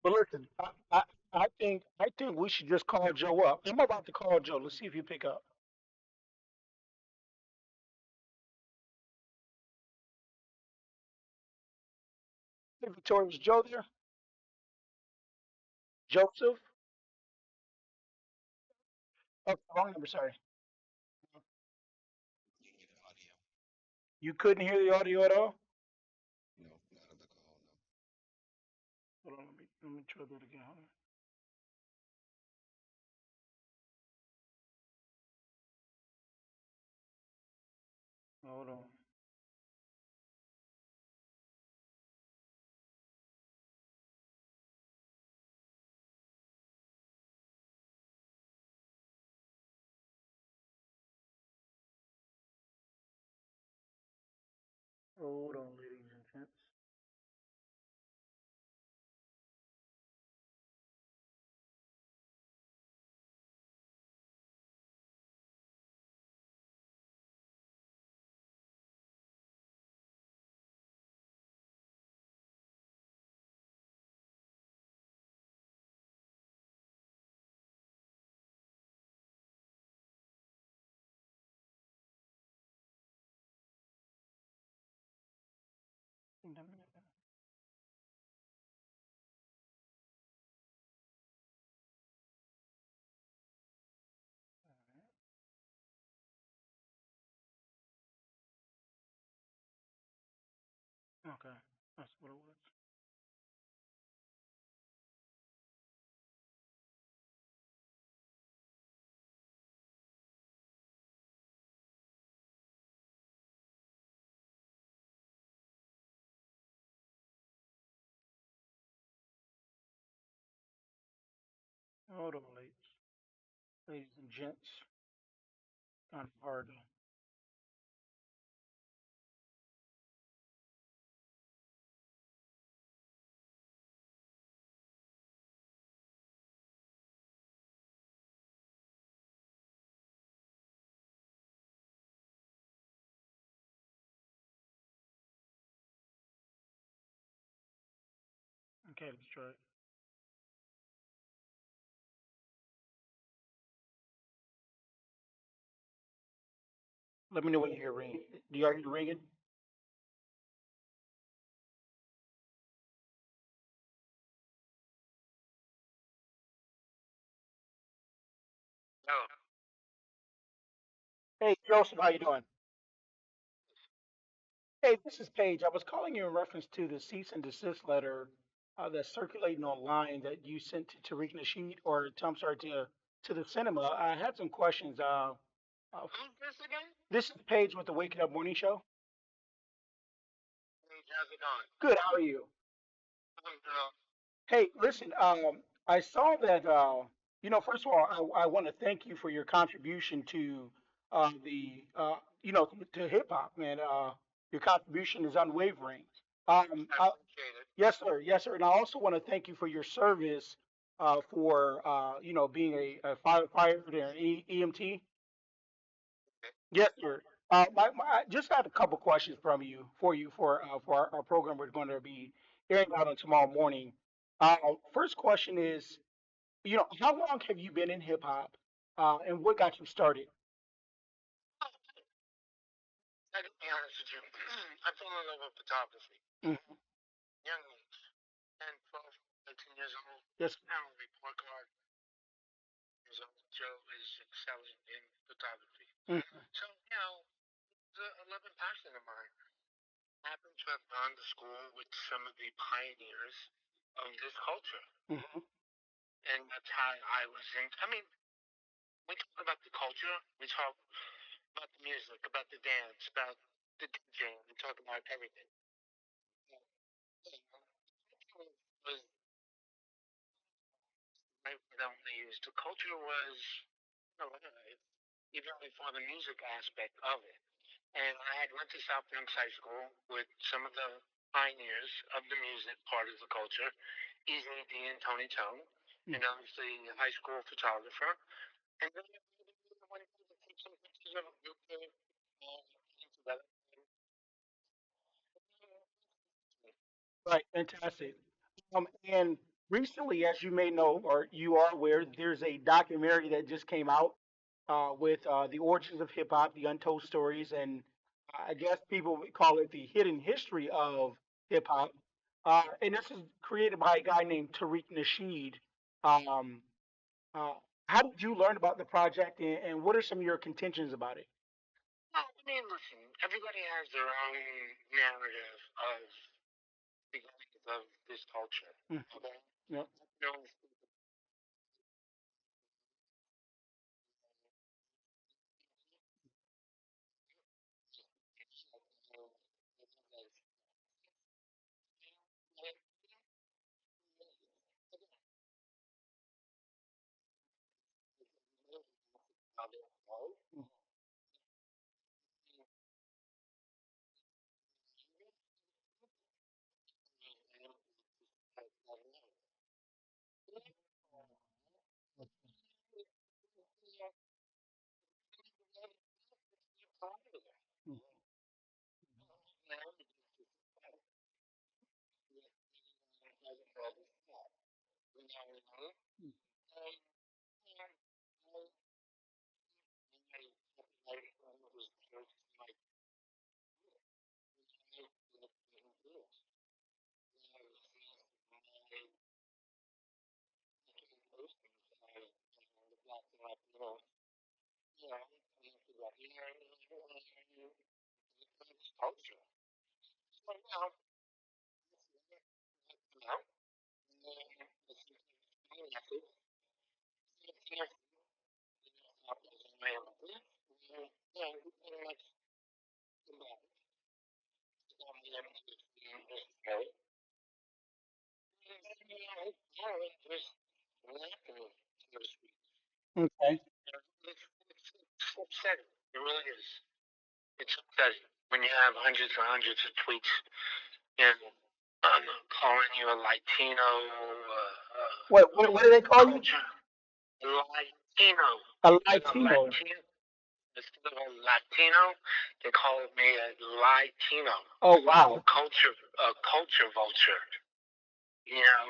Speaker 2: But listen, I think we should just call Joe up. I'm about to call Joe. Let's see if you pick up. Hey, Victoria, is Joe there? Joseph? Oh, wrong number. Sorry.
Speaker 3: You can get the audio.
Speaker 2: You couldn't hear the audio at all.
Speaker 3: No, not of the call. No.
Speaker 2: Hold on. Let me try that again. Hold on. Hold on, ladies and gents. Okay, that's what it was. Hold on, ladies and gents. Kind of hard. Okay, let's try it. Let me know when you hear ringing. Do y'all hear ringing?
Speaker 4: Oh,
Speaker 2: Hey, Joseph, how you doing? Hey, this is Paige. I was calling you in reference to the cease and desist letter that's circulating online that you sent to Tariq Nasheed, or I'm sorry, to the cinema. I had some questions.
Speaker 4: who's this again?
Speaker 2: This is Paige with the Waking Up Morning Show.
Speaker 4: Hey, how's it going?
Speaker 2: Good. How are you?
Speaker 4: Girl.
Speaker 2: Hey, listen. I saw that. First of all, I want to thank you for your contribution to to hip hop, man. Your contribution is unwavering. Um,
Speaker 4: I
Speaker 2: I,
Speaker 4: appreciate it.
Speaker 2: Yes, sir. Yes, sir. And I also want to thank you for your service for being a firefighter and EMT.
Speaker 4: Okay.
Speaker 2: Yes, sir. I just had a couple questions from you for our program we're going to be airing out on tomorrow morning. First question is, how long have you been in hip hop, and what got you started?
Speaker 4: I gotta be honest with you. I fell in love with photography.
Speaker 2: Mhm.
Speaker 4: Young age. 10, 12, 13 years old.
Speaker 2: Yes.
Speaker 4: I have a report card. Years old. Joe is excelling in photography.
Speaker 2: Mhm.
Speaker 4: So, it's a love and passion of mine. I happen to have gone to school with some of the pioneers of this culture.
Speaker 2: Mhm.
Speaker 4: And that's how I was in. I mean, we talk about the culture. We talk about the music, about the dance, about the DJing. We talk about everything. Yeah, culture was the right word I want to use. The culture was alive even before the music aspect of it. And I had went to South Bronx High School with some of the pioneers of the music part of the culture, Easy D and Tony Tone, and obviously a high school photographer. And then I went to take some pictures of a group of came together.
Speaker 2: Right. Fantastic. And Recently, as you may know, or you are aware, there's a documentary that just came out with the origins of hip hop, the untold stories, and I guess people would call it the hidden history of hip hop. And this is created by a guy named Tariq Nasheed. Um, uh, how did you learn about the project, and what are some of your contentions about it?
Speaker 4: Well, I mean, listen, everybody has their own narrative of beginnings of this culture.
Speaker 2: Mm,
Speaker 4: Okay?
Speaker 2: yep.
Speaker 4: No, culture. So now, now,
Speaker 2: Okay.
Speaker 4: it's upsetting. It really is. It's upsetting when you have hundreds and hundreds of tweets and calling you a Latino
Speaker 2: What do they call you?
Speaker 4: culture. Latino.
Speaker 2: A
Speaker 4: Instead of
Speaker 2: Latino.
Speaker 4: Latino, instead of a Latino, they call me a Latino.
Speaker 2: Oh wow.
Speaker 4: A culture vulture. You know,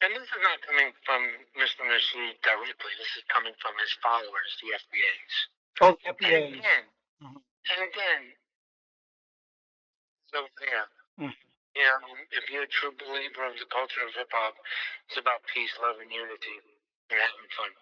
Speaker 4: and this is not coming from Mr. Nasheed directly. This is coming from his followers, the FBAs.
Speaker 2: Oh,
Speaker 4: And
Speaker 2: FBAs.
Speaker 4: again,
Speaker 2: Mhm.
Speaker 4: and again, so yeah,
Speaker 2: Mm.
Speaker 4: you know, if you're a true believer of the culture of hip hop, it's about peace, love, and unity, and having fun.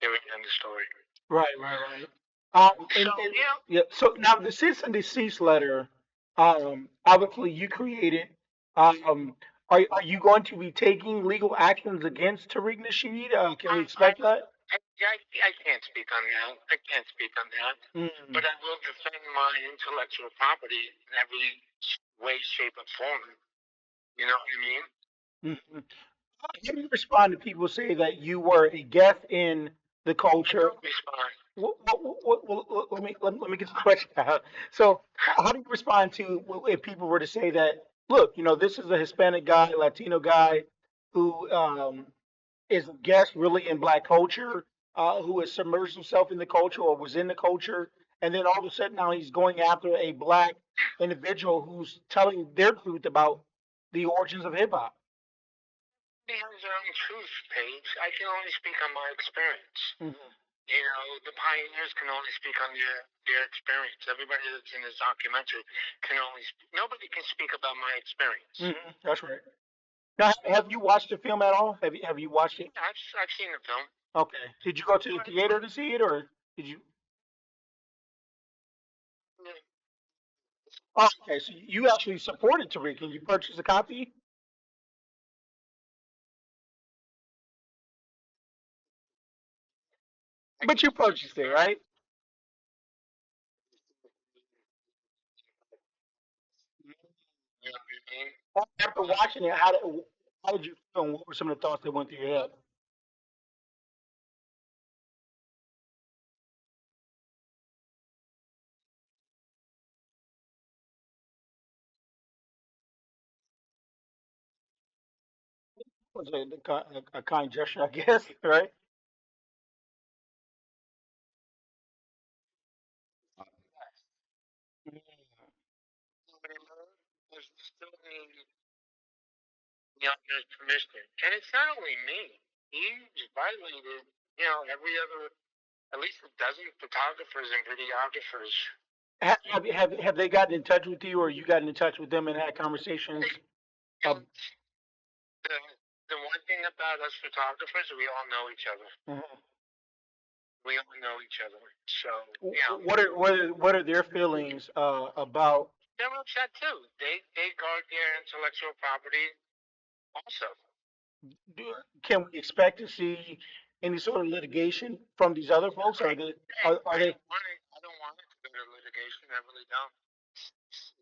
Speaker 4: Period. End of story.
Speaker 2: Right, right, right.
Speaker 4: So
Speaker 2: And
Speaker 4: yeah,
Speaker 2: yeah. So now the cease and desist letter, obviously you created. Um, are you going to be taking legal actions against Tariq Nasheed? Can we
Speaker 4: I,
Speaker 2: expect that?
Speaker 4: I can't speak on that. I can't speak on that.
Speaker 2: Mm,
Speaker 4: But I will defend my intellectual property in every way, shape, or form. You know what I mean?
Speaker 2: mm, mm. How do you respond to people say that you were a guest in the
Speaker 4: I
Speaker 2: culture?
Speaker 4: don't respond.
Speaker 2: Let me get the question out. So, how do you respond to if people were to say that, look, this is a Hispanic guy, Latino guy, who is a guest really in black culture, who has submerged himself in the culture or was in the culture, and then all of a sudden now he's going after a black individual who's telling their truth about the origins of hip hop.
Speaker 4: They have their own truth, Paige. I can only speak on my experience.
Speaker 2: Hmm.
Speaker 4: You know, the pioneers can only speak on their experience. Everybody that's in this documentary can only nobody can speak about my experience.
Speaker 2: That's right. Now, have you watched the film at all? Have you watched it?
Speaker 4: Yeah, I've seen the film.
Speaker 2: Okay. Did you go to the theater to see it, or did you?
Speaker 4: Yeah,
Speaker 2: Oh, okay. So you actually supported Tariq, and you purchased a copy, but you purchased it, right?
Speaker 4: you know what I mean?
Speaker 2: After watching it, how did you feel? And what were some of the thoughts that went through your head? Was it a kind gesture, I guess, right?
Speaker 4: There's still Youngers permission. And it's not only me. He's violated, every other, at least a dozen photographers and videographers.
Speaker 2: Have they gotten in touch with you, or you gotten in touch with them and had conversations?
Speaker 4: You know, the the one thing about us photographers, we all know each other.
Speaker 2: Mhm.
Speaker 4: We all know each other. So
Speaker 2: What are their feelings about?
Speaker 4: they're upset too. They guard their intellectual property also.
Speaker 2: Can we expect to see any sort of litigation from these other folks? Or are they are they
Speaker 4: I don't want it to go to litigation. I really don't.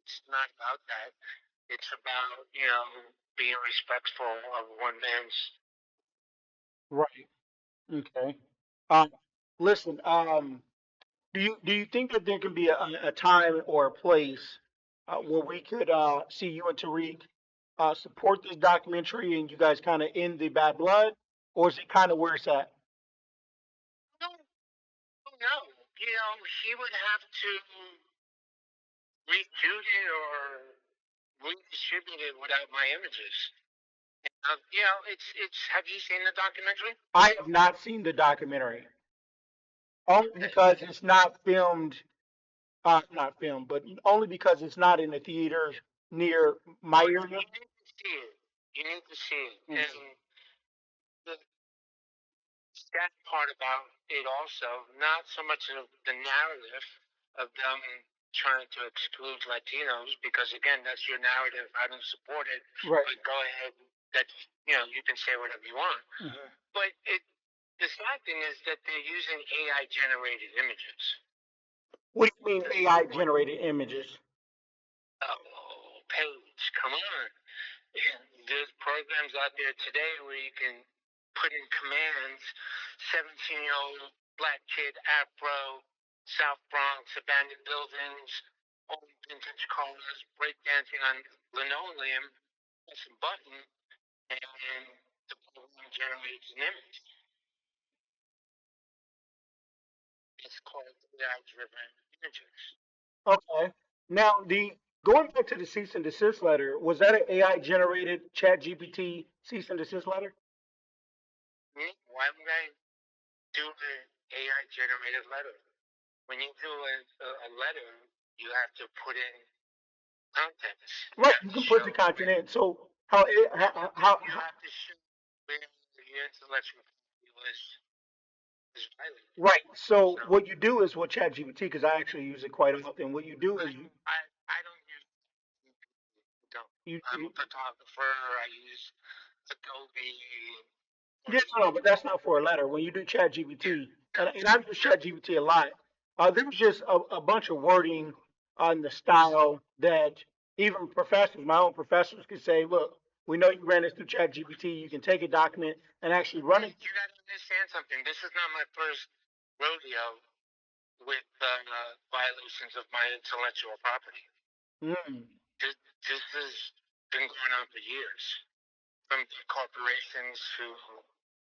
Speaker 4: It's not about that. It's about being respectful of one man's.
Speaker 2: right? Okay. Um, listen. Do you think that there can be a time or a place where we could see you and Tariq support this documentary and you guys kind of end the bad blood, or is it kind of where it's at?
Speaker 4: No, no. He would have to reshoot it or redistribute it without my images. It's. Have you seen the documentary?
Speaker 2: I have not seen the documentary, only because it's not filmed. Not filmed, but only because it's not in the theater near my area.
Speaker 4: You need to see it. You need to see it.
Speaker 2: Mhm.
Speaker 4: And the sad part about it also, not so much of the narrative of them trying to exclude Latinos, because again, that's your narrative. I don't support it.
Speaker 2: Right.
Speaker 4: But go ahead. That's you can say whatever you want.
Speaker 2: Mhm.
Speaker 4: But the sad thing is that they're using AI generated images.
Speaker 2: What do you mean AI generated images?
Speaker 4: Oh, Paige, come on. There's programs out there today where you can put in commands, 17-year-old black kid, Afro, South Bronx, abandoned buildings, old vintage cars, breakdancing on linoleum, press a button, and the program generates an image. It's called AI-driven images.
Speaker 2: Okay. Now, the going back to the cease and desist letter, was that an AI generated ChatGPT cease and desist letter?
Speaker 4: Why would I do an AI generated letter? When you do a letter, you have to put in context. You
Speaker 2: Right.
Speaker 4: have
Speaker 2: You
Speaker 4: to
Speaker 2: can put
Speaker 4: show
Speaker 2: the
Speaker 4: where
Speaker 2: content in. So how
Speaker 4: you have to show where your intellectual property is violated.
Speaker 2: right. So
Speaker 4: So
Speaker 2: what you do is what ChatGPT, because I actually use it quite often. What you do is
Speaker 4: I don't use don't.
Speaker 2: you,
Speaker 4: I'm
Speaker 2: you
Speaker 4: a photographer. I use Adobe.
Speaker 2: yeah, no, but that's not for a letter. When you do ChatGPT, and I've used ChatGPT a lot, there was just a bunch of wording on the style that even professors, my own professors, could say, look, we know you ran this through ChatGPT. You can take a document and actually run it.
Speaker 4: You got to understand something. This is not my first rodeo with violations of my intellectual property.
Speaker 2: Mm.
Speaker 4: This has been going on for years, from big corporations to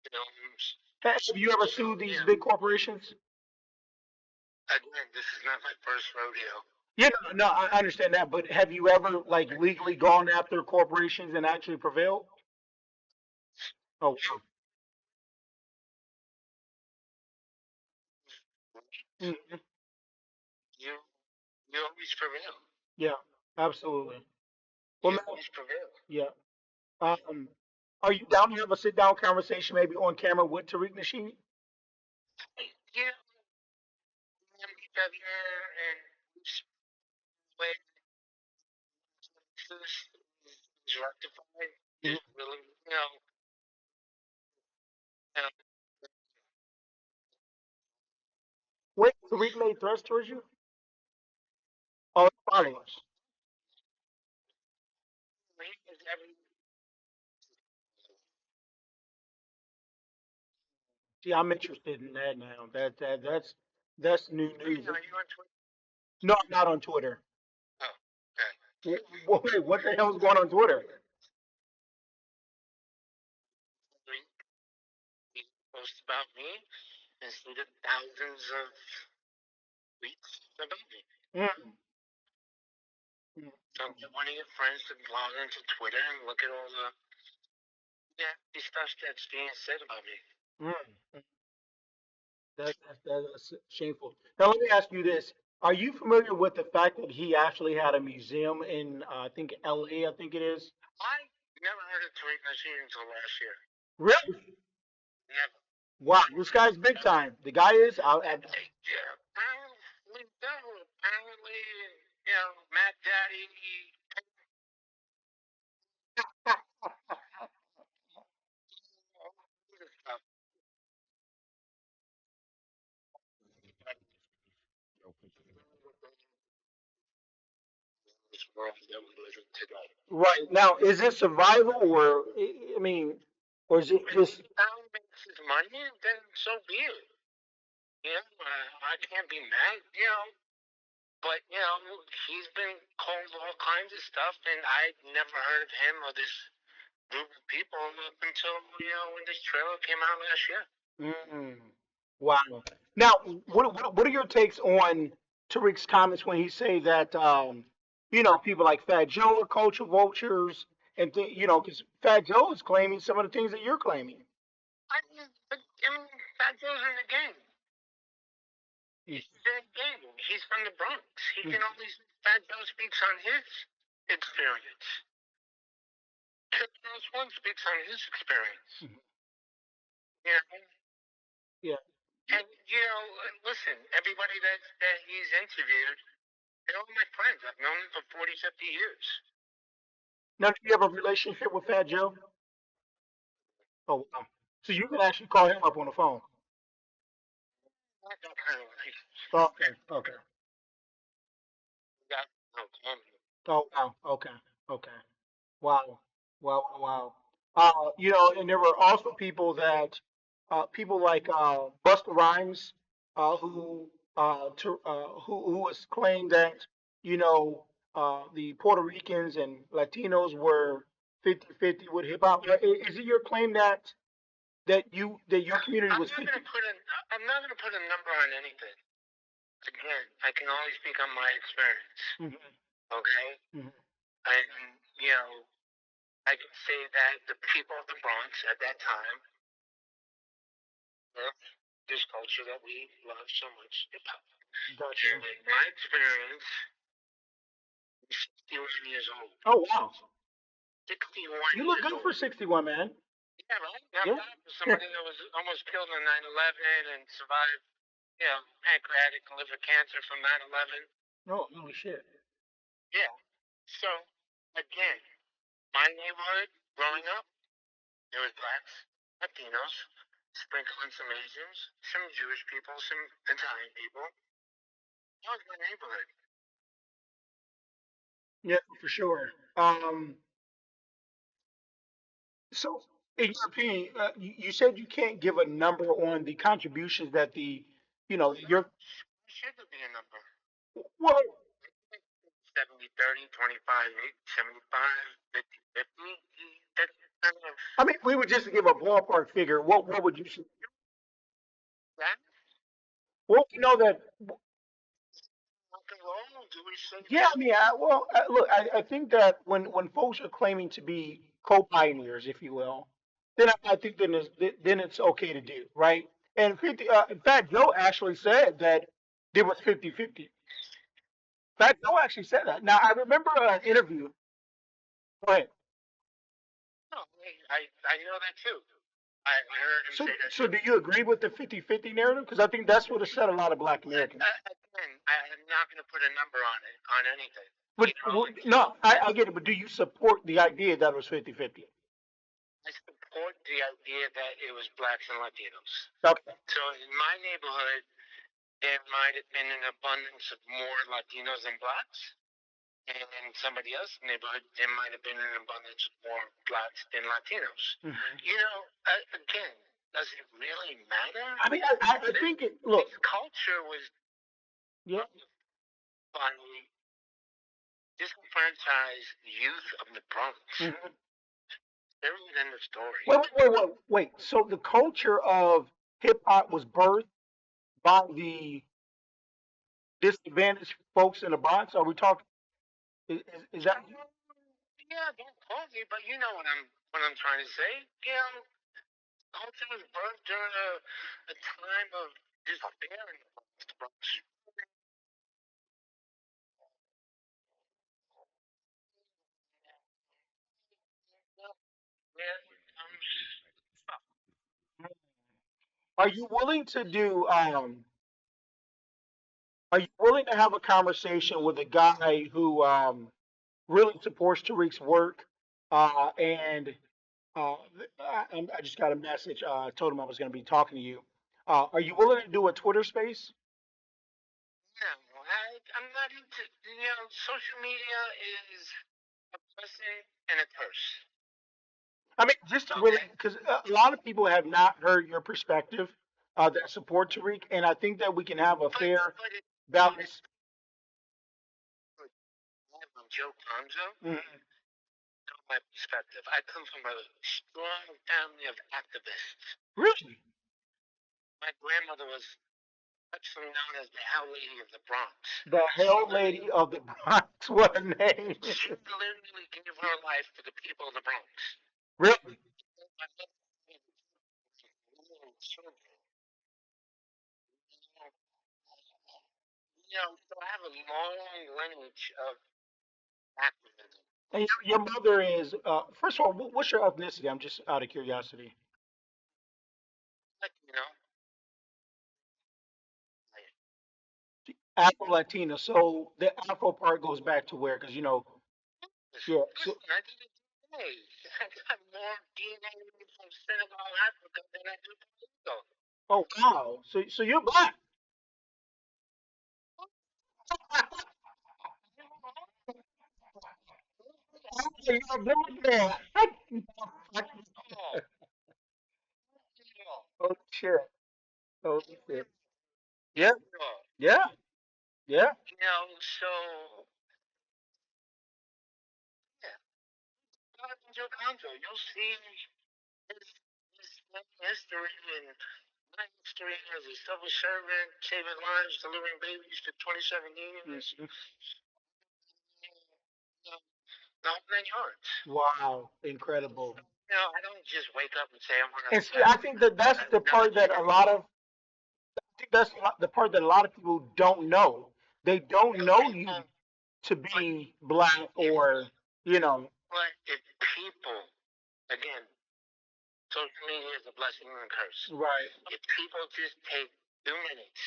Speaker 4: films.
Speaker 2: Have you ever
Speaker 4: So,
Speaker 2: sued these big corporations?
Speaker 4: again, this is not my first rodeo.
Speaker 2: Yeah, no, I understand that, but have you ever like legally gone after corporations and actually prevailed? Oh, wow. Mhm.
Speaker 4: You you always prevail.
Speaker 2: Yeah, absolutely. Well,
Speaker 4: You
Speaker 2: man,
Speaker 4: always prevail.
Speaker 2: yeah. Um, are you down to have a sit down conversation, maybe on camera with Tariq Nasheed?
Speaker 4: You know each other and when this is rectified,
Speaker 2: Mhm.
Speaker 4: is really uh,
Speaker 2: Wait, Tariq made threats towards you? Oh, followers.
Speaker 4: every.
Speaker 2: See, I'm interested in that now. That's new news.
Speaker 4: Are you on Twitter?
Speaker 2: No, I'm not on Twitter.
Speaker 4: Oh, okay.
Speaker 2: Wait, what the hell is going on Twitter?
Speaker 4: He posts about me and see the thousands of tweets about me.
Speaker 2: Mm.
Speaker 4: So get one of your friends to log into Twitter and look at all the nasty stuff that's being said about me.
Speaker 2: Mm. That's shameful. Now let me ask you this: are you familiar with the fact that he actually had a museum in I think L.A. I think it is.
Speaker 4: I never heard of Tariq Nasheed until last year.
Speaker 2: Really?
Speaker 4: Never.
Speaker 2: Wow, this guy's big time. The guy is.
Speaker 4: Yeah, apparently, no, apparently, Matt Daddy, stuff. This world that we live in today.
Speaker 2: Right now, is it survival or I mean, or is it
Speaker 4: If
Speaker 2: just?
Speaker 4: he found makes his money, then so be it. I can't be mad, but he's been called all kinds of stuff, and I never heard of him or this group of people up until when this trailer came out last year.
Speaker 2: Mm, wow. Now, what are your takes on Tariq's comments when he say that people like Fat Joe are culture vultures and because Fat Joe is claiming some of the things that you're claiming.
Speaker 4: I mean, Fat Joe's in the game.
Speaker 2: Mm.
Speaker 4: He's in the game. He's from the Bronx. He can only Fat Joe speaks on his experience. Killer One speaks on his experience.
Speaker 2: Mhm.
Speaker 4: You know,
Speaker 2: Yeah.
Speaker 4: and listen, everybody that he's interviewed, they're all my friends. I've known them for 40, 50 years.
Speaker 2: Now, do you have a relationship with Fat Joe? Oh, wow. So you can actually call him up on the phone.
Speaker 4: Not that kind of life.
Speaker 2: Okay. Okay.
Speaker 4: Got no comment.
Speaker 2: Oh, wow. Okay. Okay. Wow. Wow. Wow. And there were also people like Busta Rhymes, who was claimed that the Puerto Ricans and Latinos were 50-50 with hip hop. Is it your claim that your community
Speaker 4: I'm
Speaker 2: was
Speaker 4: not
Speaker 2: 50?
Speaker 4: gonna put a I'm not gonna put a number on anything. Again, I can only speak on my experience.
Speaker 2: Mm-hmm.
Speaker 4: Okay?
Speaker 2: Mm-hmm.
Speaker 4: And I can say that the people of the Bronx at that time loved this culture that we love so much, hip hop.
Speaker 2: Gotcha.
Speaker 4: And in my experience, I'm 61 years old.
Speaker 2: Oh wow.
Speaker 4: 61
Speaker 2: You look
Speaker 4: years
Speaker 2: good
Speaker 4: old.
Speaker 2: for 61, man.
Speaker 4: Yeah, right? Not
Speaker 2: Yeah.
Speaker 4: bad for somebody that was almost killed on 9/11 and survived, pancreatic and liver cancer from 9/11.
Speaker 2: Oh, holy shit.
Speaker 4: Yeah. So, again, my neighborhood growing up, there was blacks, Latinos, sprinkling some Asians, some Jewish people, some Italian people. That was my neighborhood.
Speaker 2: Yeah, for sure. So, in your opinion, you said you can't give a number on the contributions that your,
Speaker 4: Should there be a number?
Speaker 2: well,
Speaker 4: 70, 30, 25, 75, 50, 50. That's kind of
Speaker 2: I mean, we would just give a ballpark figure. What would you say?
Speaker 4: that.
Speaker 2: Well, you know that,
Speaker 4: Rock and roll, do we say
Speaker 2: yeah, I mean, look, I think that when folks are claiming to be co-pioneers, if you will, then I think then it's okay to do, right? And in fact, Joe actually said that there was 50-50. Fat Joe actually said that. Now I remember an interview. Go ahead.
Speaker 4: no, I know that too. I heard him
Speaker 2: So
Speaker 4: say that
Speaker 2: so
Speaker 4: too.
Speaker 2: do you agree with the 50-50 narrative? Because I think that's what upset a lot of Black Americans.
Speaker 4: Again, I'm not going to put a number on it, on anything.
Speaker 2: But no, I get it. But do you support the idea that it was 50-50?
Speaker 4: I support the idea that it was blacks and Latinos.
Speaker 2: Okay.
Speaker 4: So in my neighborhood, there might have been an abundance of more Latinos than blacks. And in somebody else's neighborhood, there might have been an abundance of more blacks than Latinos.
Speaker 2: Mm-hmm.
Speaker 4: Again, does it really matter?
Speaker 2: I mean, I think it. Look,
Speaker 4: This culture was
Speaker 2: yeah.
Speaker 4: by disenfranchised youth of the Bronx.
Speaker 2: Mm-hmm.
Speaker 4: There was in the story.
Speaker 2: Wait. So the culture of hip hop was birthed by the disadvantaged folks in the Bronx. Are we talking? Is that?
Speaker 4: Yeah, don't quote me, but you know what I'm what I'm trying to say. Culture was birthed during a time of despair in the Bronx. Where comes from?
Speaker 2: Are you willing to do? Are you willing to have a conversation with a guy who really supports Tariq's work? And I just got a message. I told him I was going to be talking to you. Are you willing to do a Twitter space?
Speaker 4: No, I'm not into. Social media is a blessing and a curse.
Speaker 2: I mean, just to really,
Speaker 4: Okay,
Speaker 2: because a lot of people have not heard your perspective that support Tariq, and I think that we can have a
Speaker 4: but
Speaker 2: fair
Speaker 4: but it,
Speaker 2: balance.
Speaker 4: I'm Joe Conzo.
Speaker 2: Mhm.
Speaker 4: Know my perspective. I come from a strong family of activists.
Speaker 2: Really,
Speaker 4: My grandmother was actually known as the Hell Lady of the Bronx.
Speaker 2: the
Speaker 4: She
Speaker 2: Hell
Speaker 4: literally,
Speaker 2: Lady of the Bronx. What a name!
Speaker 4: she literally gave her life for the people of the Bronx.
Speaker 2: Really?
Speaker 4: My mother had little children. So I have a long lineage of activism.
Speaker 2: And your mother is, first of all, what's your ethnicity? I'm just out of curiosity.
Speaker 4: Like, like,
Speaker 2: Afro Latina. So the Afro part goes back to where? Because yeah. So,
Speaker 4: listen, I did it today. I got more DNA from Senegal, Africa than I do from Mexico.
Speaker 2: oh wow. So you're black. Okay, you're a black man.
Speaker 4: Oh,
Speaker 2: Oh shit. Oh shit. Yeah.
Speaker 4: oh.
Speaker 2: Yeah. Yeah.
Speaker 4: So yeah, God in your Conzo, you'll see his history and my history as a civil servant, saving lives, delivering babies for 27 years.
Speaker 2: Mhm.
Speaker 4: The whole nine yards.
Speaker 2: Wow. Incredible.
Speaker 4: I don't just wake up and say I want to.
Speaker 2: And see, I think that that's
Speaker 4: I've
Speaker 2: the
Speaker 4: never
Speaker 2: part that
Speaker 4: did
Speaker 2: a
Speaker 4: it.
Speaker 2: lot of that's the part that a lot of people don't know. They don't know you
Speaker 4: People,
Speaker 2: to
Speaker 4: but
Speaker 2: be black
Speaker 4: if
Speaker 2: or you know.
Speaker 4: but if people, again, social media is a blessing and a curse.
Speaker 2: Right.
Speaker 4: If people just take 2 minutes,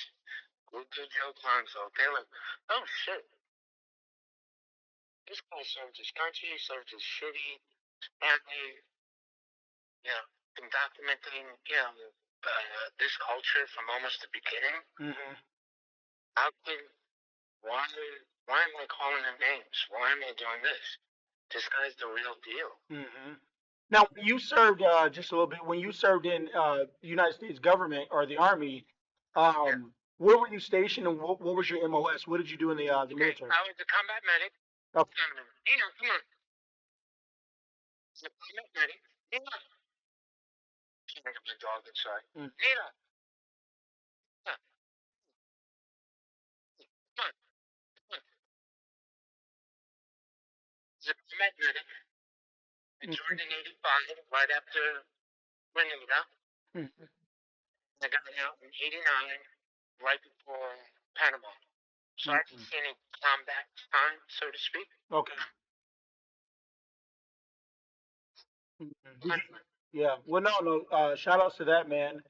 Speaker 4: go to Joe Conzo, they're like, oh shit, this guy served his country, served his city, family, been documenting, this culture from almost the beginning.
Speaker 2: Hmm.
Speaker 4: How can why why am I calling them names? Why am I doing this? This guy's the real deal.
Speaker 2: Hmm. Now, you served just a little bit when you served in the United States government or the Army.
Speaker 4: Yeah.
Speaker 2: Where were you stationed, and what was your MOS? What did you do in the
Speaker 4: Okay,
Speaker 2: military?
Speaker 4: I was a combat medic.
Speaker 2: Okay.
Speaker 4: Come on. The combat medic. Nina. Can't get my dog inside.
Speaker 2: Mm,
Speaker 4: Nina. Come on. Come on. The combat medic. I
Speaker 2: mm,
Speaker 4: joined in '85, right after Grenada.
Speaker 2: mm,
Speaker 4: I got out in '89, right before Panama. So
Speaker 2: mm,
Speaker 4: I didn't see any combat time, so to speak.
Speaker 2: okay. Mhm. Did you?
Speaker 4: But
Speaker 2: Yeah. Well, no, no. Shout outs to that man.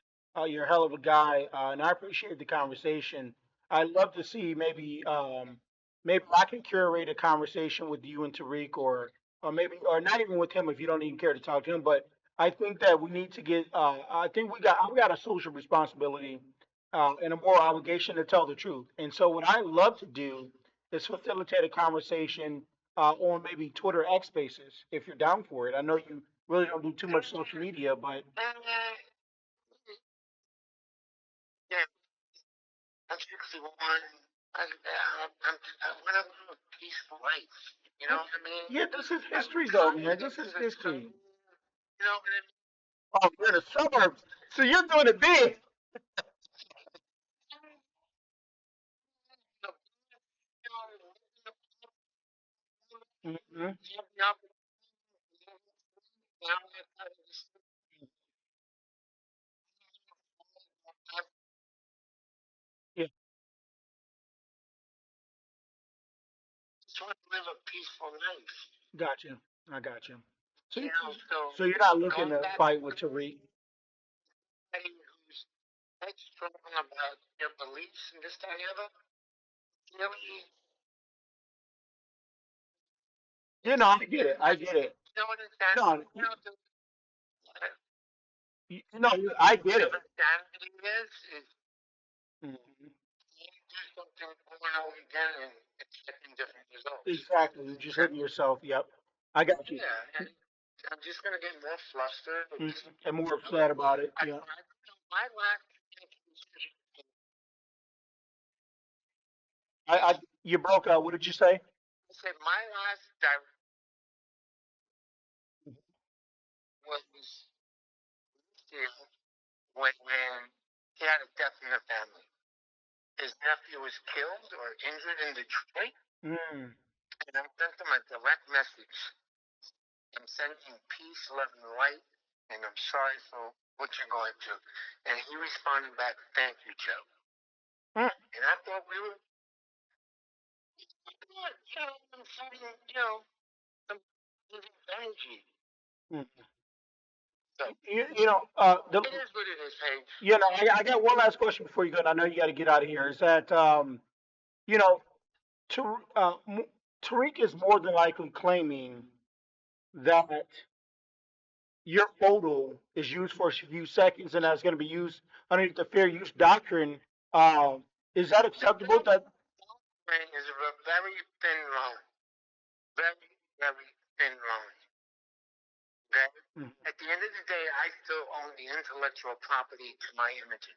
Speaker 2: You're a hell of a guy, and I appreciate the conversation. I'd love to see maybe I can curate a conversation with you and Tariq, or maybe, or not even with him if you don't even care to talk to him. But I think that we need to get. I think we got a social responsibility and a moral obligation to tell the truth. And so, what I love to do is facilitate a conversation on maybe Twitter X Spaces if you're down for it. I know you really don't do too much social media, but
Speaker 4: yeah, that's actually one. I want to live a peaceful life. You know what I mean?
Speaker 2: yeah, this is
Speaker 4: I'm
Speaker 2: history though,
Speaker 4: trying to
Speaker 2: man.
Speaker 4: get
Speaker 2: This
Speaker 4: to
Speaker 2: is
Speaker 4: the
Speaker 2: history.
Speaker 4: suburb. You know what I mean?
Speaker 2: Oh, you're in the suburbs, so you're doing it big. Hmm.
Speaker 4: want to live a peaceful life.
Speaker 2: Gotcha. I got you. So,
Speaker 4: You know, so
Speaker 2: so you're not looking
Speaker 4: going
Speaker 2: to
Speaker 4: back
Speaker 2: fight
Speaker 4: to
Speaker 2: with Tariq.
Speaker 4: somebody who's headstrong about their beliefs and this, that, and the other, really,
Speaker 2: You know, I get it. I get it.
Speaker 4: you know what insanity,
Speaker 2: No,
Speaker 4: you know,
Speaker 2: I get
Speaker 4: the
Speaker 2: it.
Speaker 4: insanity is
Speaker 2: Mhm.
Speaker 4: you do something over and over again and expecting different results.
Speaker 2: Exactly. You're just hitting yourself. Yep. I got you.
Speaker 4: Yeah, and I'm just gonna get more flustered. And
Speaker 2: Mhm.
Speaker 4: just,
Speaker 2: And more upset about it.
Speaker 4: I
Speaker 2: Yeah.
Speaker 4: tried. My last decision,
Speaker 2: You broke out. What did you say?
Speaker 4: I said my last direct was this year when he had a death in the family. His nephew was killed or injured in Detroit,
Speaker 2: Mm.
Speaker 4: and I sent him a direct message. I'm sending peace, love, and light, and I'm sorry for what you're going through. And he responded back, "Thank you, Joe."
Speaker 2: Mm.
Speaker 4: And I thought we were, I'm sending, some energy.
Speaker 2: Mm.
Speaker 4: So
Speaker 2: You know,
Speaker 4: it is what it is, Paige.
Speaker 2: I got one last question before you go. And I know you got to get out of here. Is that you know, Tariq is more than likely claiming that your photo is used for a few seconds and that's going to be used underneath the fair use doctrine. Is that acceptable? That
Speaker 4: Brain is a very thin line. Very, very thin line. Okay?
Speaker 2: Mhm.
Speaker 4: At the end of the day, I still own the intellectual property to my images.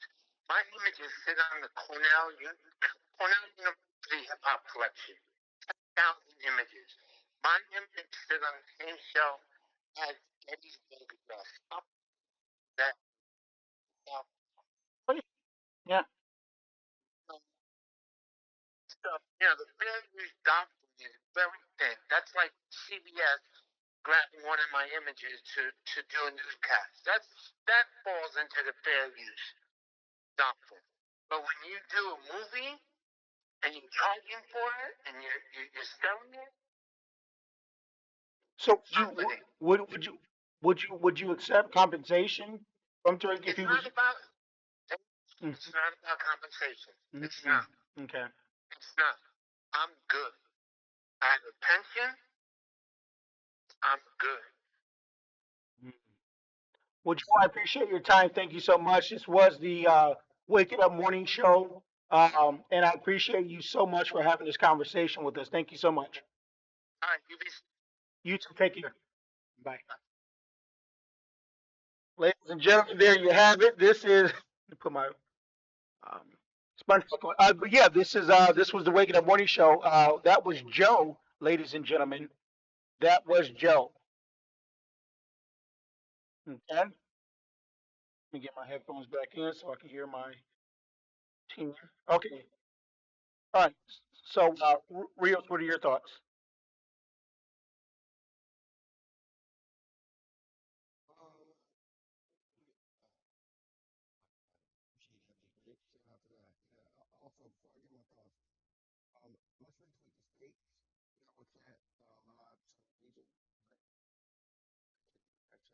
Speaker 4: My images sit on the Cornell University Hip Hop Collection. 10,000 images. My images sit on the same shelf as Eddie's photograph. That
Speaker 2: Yeah.
Speaker 4: stuff, the fair use doctrine is very thin. That's like CBS grabbing one of my images to do a newscast. That falls into the fair use doctrine. But when you do a movie and you're charging for it and you're selling it,
Speaker 2: So
Speaker 4: property.
Speaker 2: would you accept compensation from Tariq if
Speaker 4: It's
Speaker 2: he was?
Speaker 4: not about
Speaker 2: Mhm.
Speaker 4: it's not about compensation. It's
Speaker 2: Mhm.
Speaker 4: not.
Speaker 2: Okay.
Speaker 4: It's not. I'm good. I have a pension. I'm good.
Speaker 2: Mhm. Well, Joe, I appreciate your time. Thank you so much. This was the Waking Up Morning Show, and I appreciate you so much for having this conversation with us. Thank you so much.
Speaker 4: All right, you be.
Speaker 2: You too. Take care. Bye. Ladies and gentlemen, there you have it. This is let me put my um, sponge book on. But yeah, this was the Waking Up Morning Show. That was Joe, ladies and gentlemen. That was Joe. Okay. Let me get my headphones back in so I can hear my team. Okay. All right. So, Rios, what are your thoughts?
Speaker 3: Um, appreciate that, big Rick. Shout out to that. Yeah. Also, before I get my thoughts, let's retweet this page. You know, what's that? Some reason, right? That's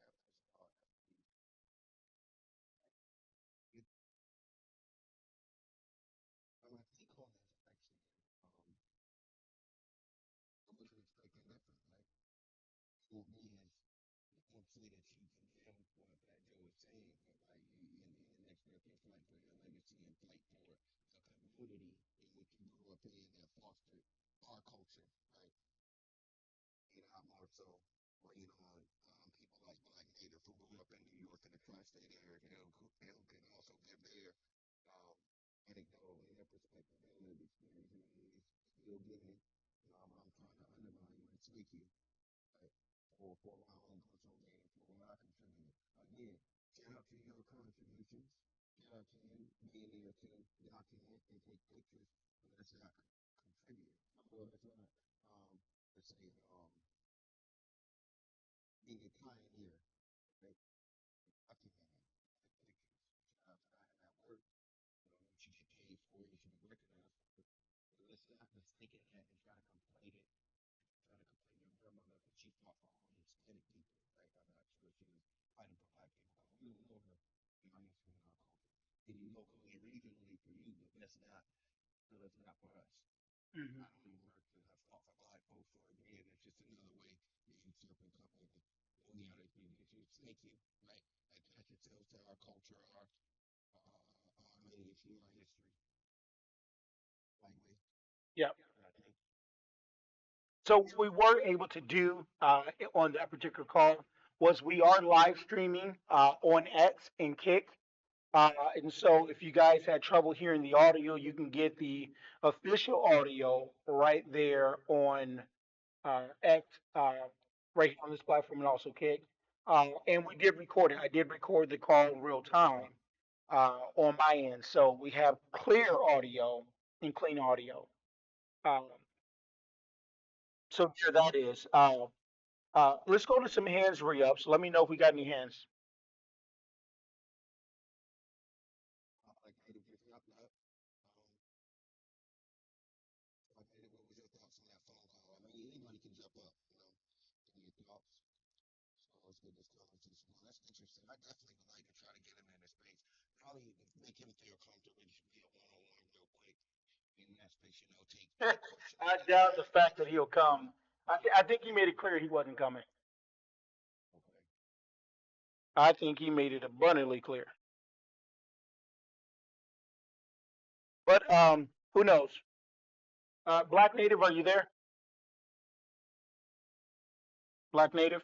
Speaker 3: you, my take on this actually. Um, I wasn't expecting that from like for me is you can't say that you condemn what that Joe is saying, but like in the next breath, you fight for your legacy and fight for the community in which you grew up in that fostered our culture, right? You know, I'm also lean on people like Black Native who grew up in New York in the tri-state area who can also give their um, anecdotal and their perspective and lived experience and is still giving. I'm trying to undermine you and speak you right, for my own personal gain and for what I contributed. Again, shout out to your contributions. Shout out to you being there to document and take pictures. But that's not contribute. Well, that's not let's say being a pioneer, right? Documenting, take pictures. Shout out to that and that work. You should get paid for it. You should be recognized for it. But let's not mistake it and try to conflate it for Hispanic people, right? I'm not sure she was fighting for black people. We don't know her beyond this in our culture. Maybe locally and regionally for you, but that's not for us.
Speaker 2: Hmm.
Speaker 3: I only work to have fought for black folks. So again, it's just another way you usurp and come in. And we gotta be to snake you, right? Attach yourselves to our culture, our lineage, our history, lightweight.
Speaker 2: Yeah.
Speaker 3: And I think
Speaker 2: So what we were able to do on that particular call was we are live streaming on X and Kick. And so if you guys had trouble hearing the audio, you can get the official audio right there on X, right here on this platform and also Kick. And we did record it. I did record the call in real time on my end. So we have clear audio and clean audio. Um, so there that is. Let's go to some hands re-ups. Let me know if we got any hands.
Speaker 3: like Eddie just wrapped up. Like Eddie, what was your thoughts on that phone call? I mean, anybody can jump up, give your thoughts. So let's get this conversation. Well, that's interesting. I definitely would like to try to get him in the space. Probably make him feel comfortable. Just be a one-on-one real quick in that space. Take questions
Speaker 2: I
Speaker 3: that he
Speaker 2: doubt the
Speaker 3: has.
Speaker 2: fact that he'll come. I think he made it clear he wasn't coming.
Speaker 3: Okay.
Speaker 2: I think he made it abundantly clear. But who knows? Black Native, are you there? Black Native,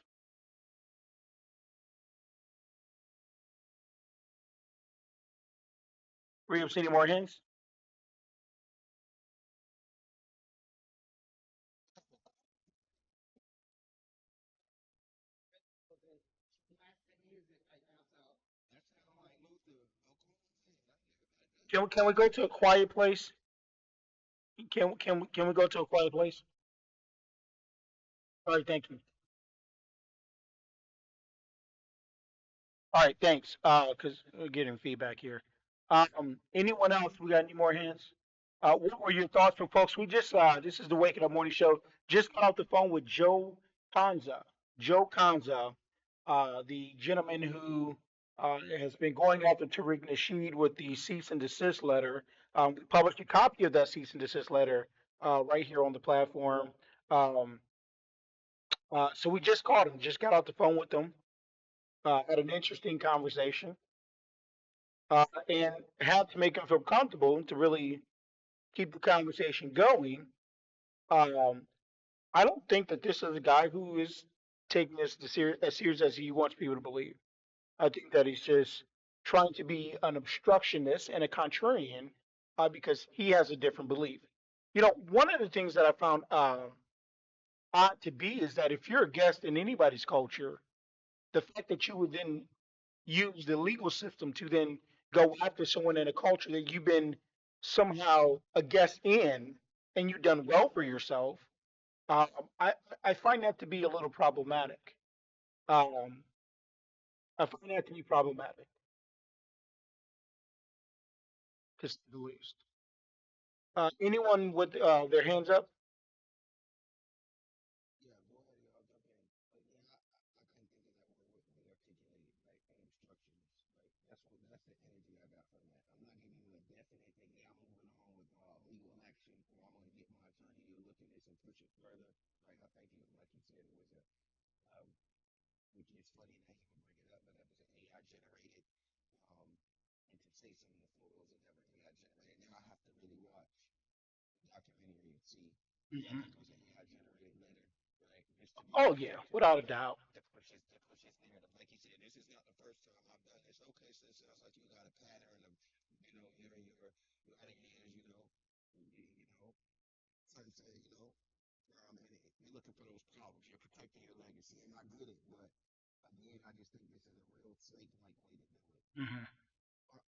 Speaker 2: we have seen any more hints?
Speaker 3: Okay. Last thing is that I found out. That's how I moved to Oklahoma. Man, I never got that.
Speaker 2: Can we go to a quiet place? Can we go to a quiet place? All right, thank you. All right, thanks. Because we're getting feedback here. Anyone else? We got any more hands? What were your thoughts for folks? We just this is the Waking Up Morning Show. Just got off the phone with Joe Kanza. Joe Kanza, the gentleman who has been going after Tariq Nasheed with the cease and desist letter. We published a copy of that cease and desist letter right here on the platform. Um, so we just called him. Just got off the phone with him. Had an interesting conversation and had to make him feel comfortable to really keep the conversation going. Um, I don't think that this is a guy who is taking this as serious as he wants people to believe. I think that he's just trying to be an obstructionist and a contrarian because he has a different belief. You know, one of the things that I found odd to be is that if you're a guest in anybody's culture, the fact that you would then use the legal system to then go after someone in a culture that you've been somehow a guest in and you've done well for yourself, um, I, I find that to be a little problematic. Um, I find that to be problematic, to say the least. Anyone with their hands up?
Speaker 3: Yeah, go ahead, y'all jump in. But yeah, I couldn't think of that word with articulated, right? An obstructionist, right? That's the energy I got from that. I'm not giving you a definite thing. Yeah, I'm moving on with legal action, or I'm going to get my attorney to look at this and push it further, right? I think it, like you said, it was um, which is funny that you would bring it up, but that was an AI generated, um, and to say some of the photos that were AI generated. Now I have to really watch the documentary and see. Yeah, I
Speaker 2: Hmm.
Speaker 3: think it was an AI generated letter, right? Just to be
Speaker 2: Oh yeah,
Speaker 3: objective,
Speaker 2: without a doubt.
Speaker 3: to push his narrative. Like he said, this is not the first time I've done this. Okay, so it sounds like you got a pattern of, your ideas, certain say, and you're looking for those problems. You're protecting your legacy, and I get it, but again, I just think this is a real snake-like way to do it.
Speaker 2: Hmm.
Speaker 3: Uh,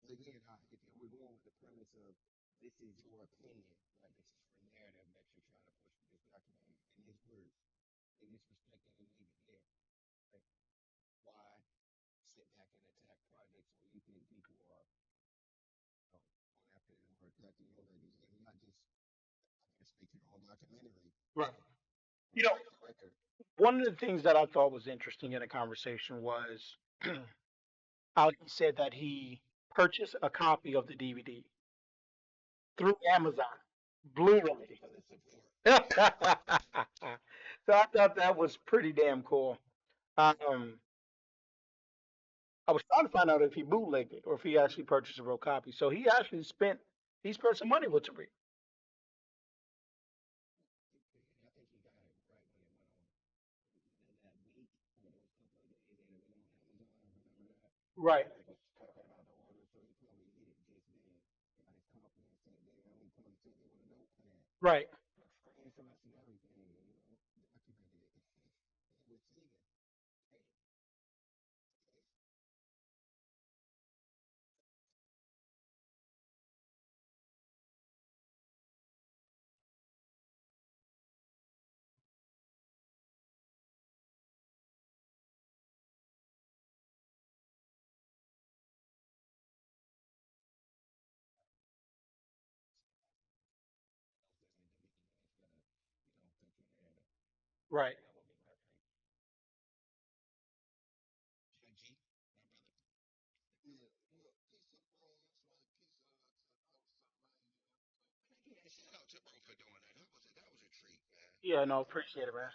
Speaker 3: But again, if we're going with the premise of this is your opinion, right? This is your narrative that you're trying to push with this documentary in his words, they disrespect it and leave it there. Right? Why sit back and attack projects where you think people are going after them or attacking your legacy? And not just, I guess, make your own documentary
Speaker 2: Right. You know,
Speaker 3: without the record.
Speaker 2: one of the things that I thought was interesting in the conversation was how he said that he purchased a copy of the DVD through Amazon, Blu-ray.
Speaker 3: Because it's support.
Speaker 2: So I thought that was pretty damn cool. Um, I was trying to find out if he bootlegged it or if he actually purchased a real copy. So he spent some money with Tariq.
Speaker 3: And I think he got it right when it went on that week or those couple of days that it went on Amazon. Remember that?
Speaker 2: Right,
Speaker 3: They was talking about the order, so he probably hit it just then. Got his confidence, sat down, he pointed to it with a notepad,
Speaker 2: right,
Speaker 3: took screenshots and everything, documented it. He was singing. Hey, filter there to
Speaker 2: right.
Speaker 3: figure out what we got. G, my brother. Yeah, well, peace up, bro. That's right. Peace to House, man. Man, shout out to bro for doing that. That was a treat, man.
Speaker 2: Yeah, no, appreciate it, man.